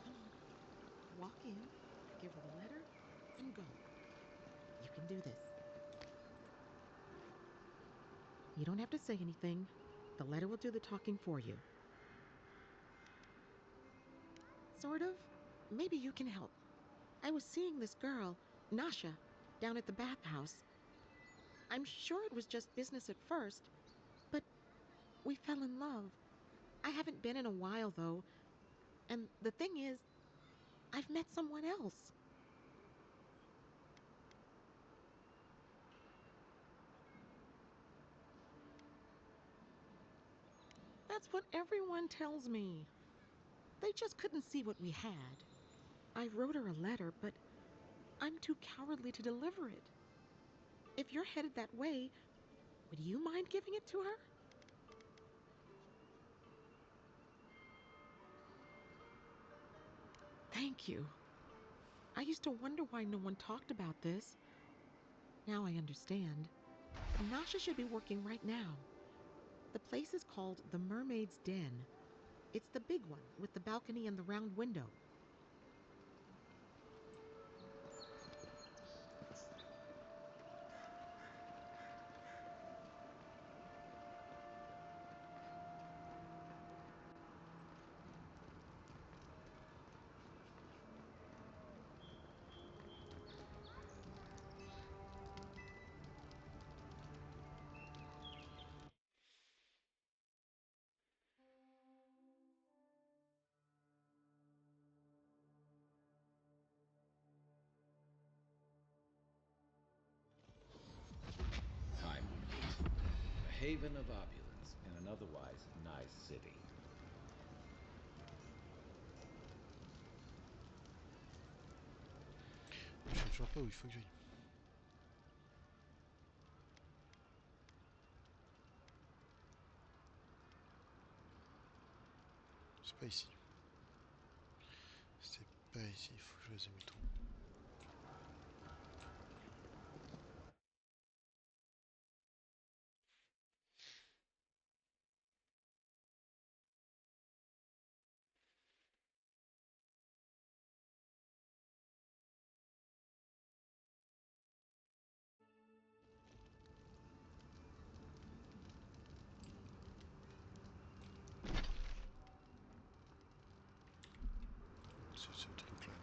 Come on. Walk in, give her the letter, and go. You can do this. You don't have to say anything. The letter will do the talking for you. Sort of. Maybe you can help. I was seeing this girl, Nasha, down at the bathhouse. I'm sure it was just business at first, but we fell in love. I haven't been in a while, though, and the thing is, I've met someone else. That's what everyone tells me. They just couldn't see what we had. I wrote her a letter, but I'm too cowardly to deliver it. If you're headed that way, would you mind giving it to her? Thank you. I used to wonder why no one talked about this. Now I understand. Nasha should be working right now. The place is called the Mermaid's Den. It's the big one with the balcony and the round window. Time we meet. A haven of opulence in an otherwise nice city. Je sais toujours pas où il faut que j'aille. C'est pas ici. C'est pas ici, il faut que je fasse demi-tour. C'est ce truc-là.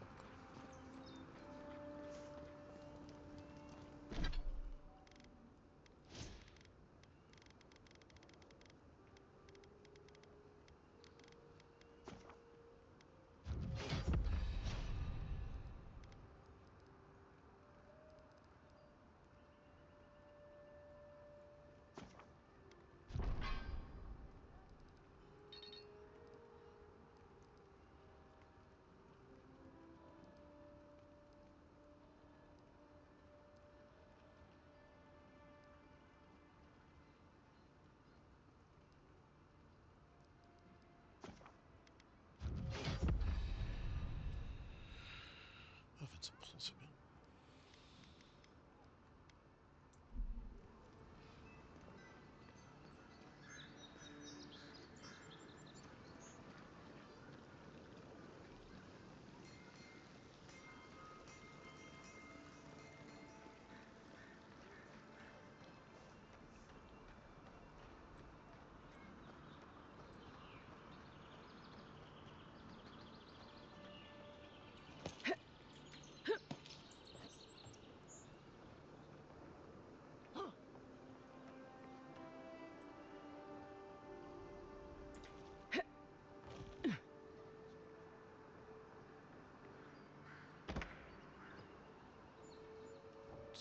Ah, 25%, c'est bien.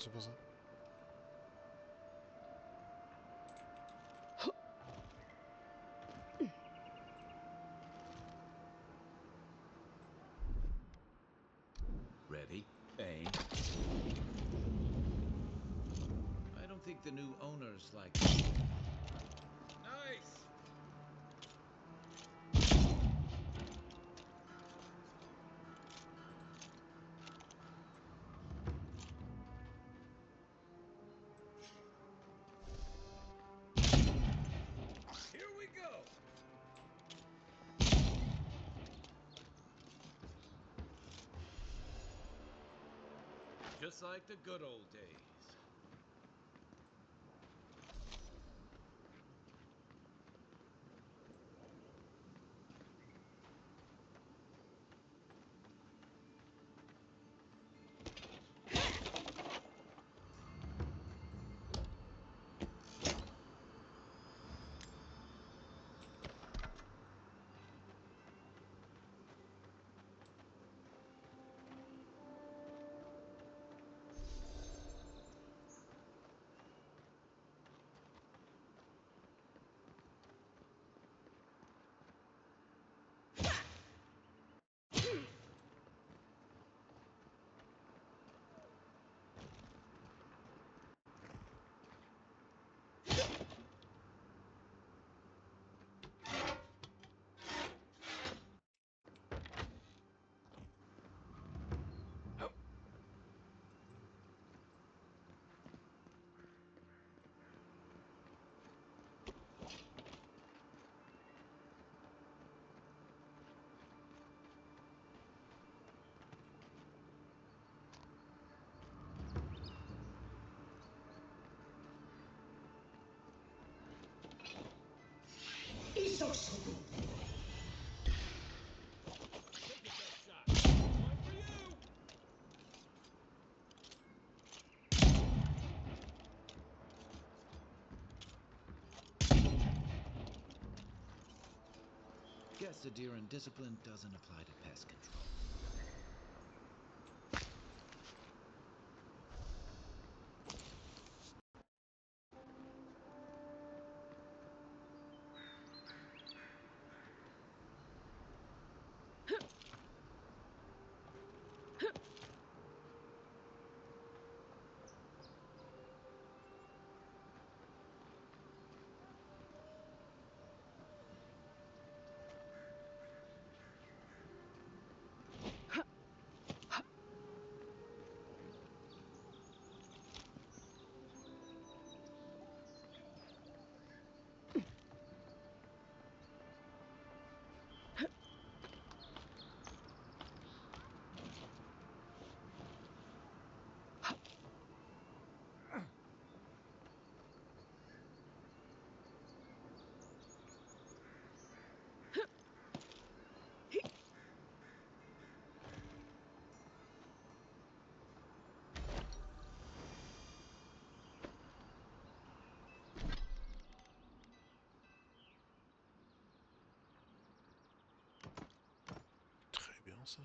C'est pas ça. Ready? Aim. I don't think the new owners like it. Nice! Here we go! Just like the good old days. Take a best shot. One for you. Guess the deer and discipline doesn't apply to pest control. Très bien ça.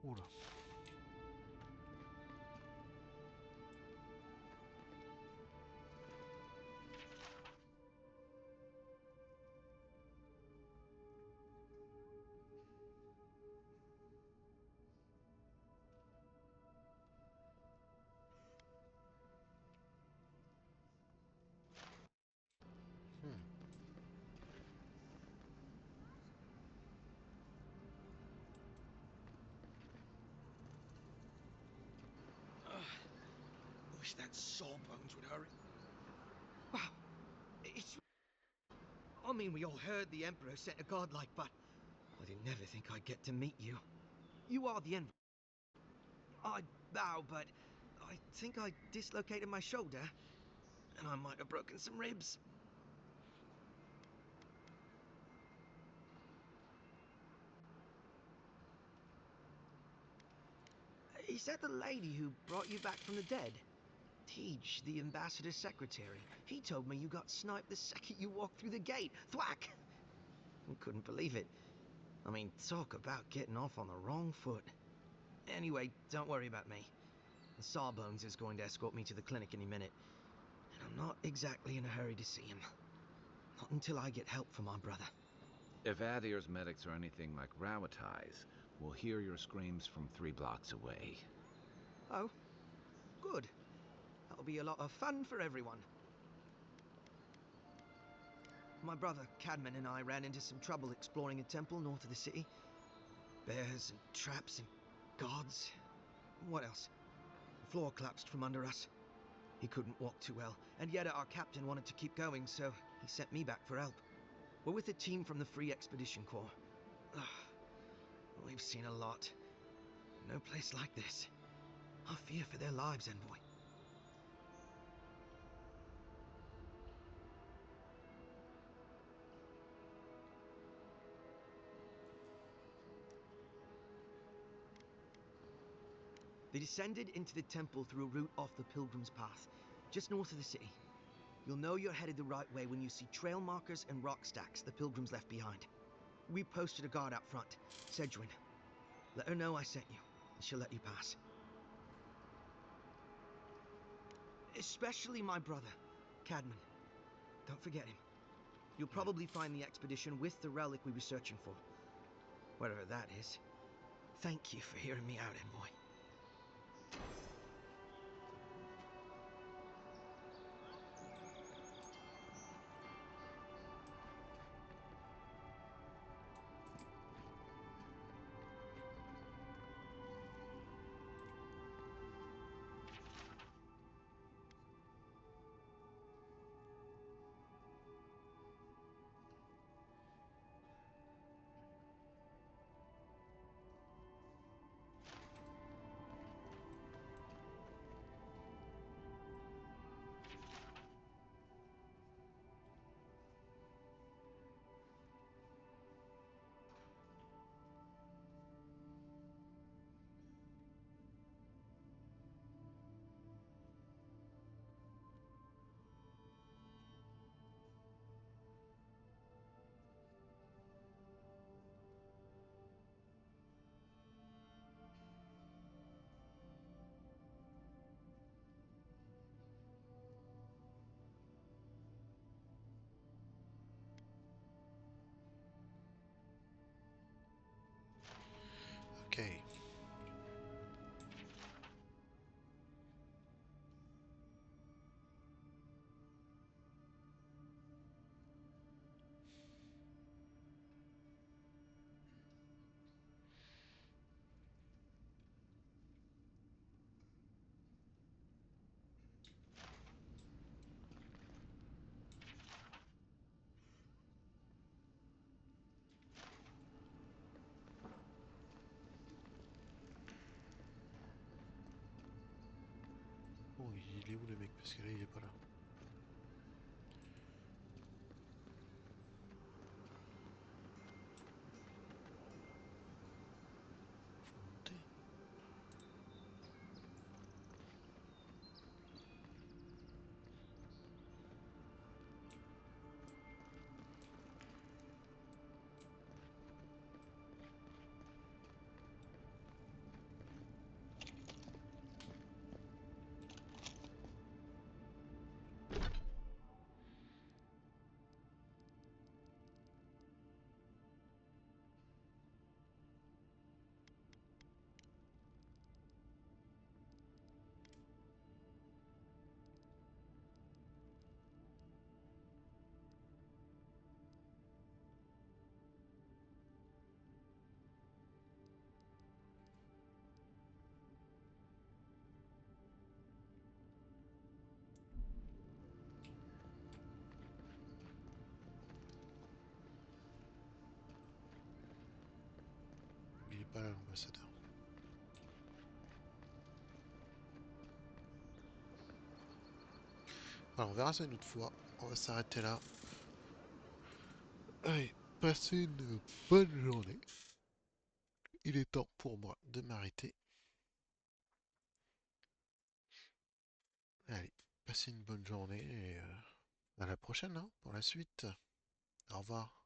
Oula. Wish that Sawbones would hurry. Wow, it's... I mean, we all heard the Emperor sent a godlike, but I didn't never think I'd get to meet you. You are the Emperor. I bow, but I think I dislocated my shoulder, and I might have broken some ribs. Is that the lady who brought you back from the dead? Tej, the ambassador's secretary. He told me you got sniped the second you walked through the gate. Thwack! I couldn't believe it. I mean, talk about getting off on the wrong foot. Anyway, don't worry about me. The Sawbones is going to escort me to the clinic any minute. And I'm not exactly in a hurry to see him. Not until I get help from my brother. If Adir's medics are anything like Rawatai's, we'll hear your screams from 3 blocks away. Oh, good. That'll be a lot of fun for everyone. My brother, Cadman, and I ran into some trouble exploring a temple north of the city. Bears and traps and guards. What else? The floor collapsed from under us. He couldn't walk too well, and yet our captain wanted to keep going, so he sent me back for help. We're with a team from the Free Expedition Corps. Ugh. We've seen a lot. No place like this. I fear for their lives, Envoy. They descended into the temple through a route off the Pilgrim's Path, just north of the city. You'll know you're headed the right way when you see trail markers and rock stacks the Pilgrims left behind. We posted a guard out front, Sedgwin. Let her know I sent you, and she'll let you pass. Especially my brother, Cadman. Don't forget him. You'll probably find the expedition with the relic we were searching for. Whatever that is. Thank you for hearing me out, Envoy. Okay. Bon, il est où le mec? Parce que là, il est pas là. Faut monter. Il est pas là, l'ambassadeur. Alors, on verra ça une autre fois. On va s'arrêter là. Allez, passez une bonne journée. Il est temps pour moi de m'arrêter. Allez, passez une bonne journée et à la prochaine hein, pour la suite. Au revoir.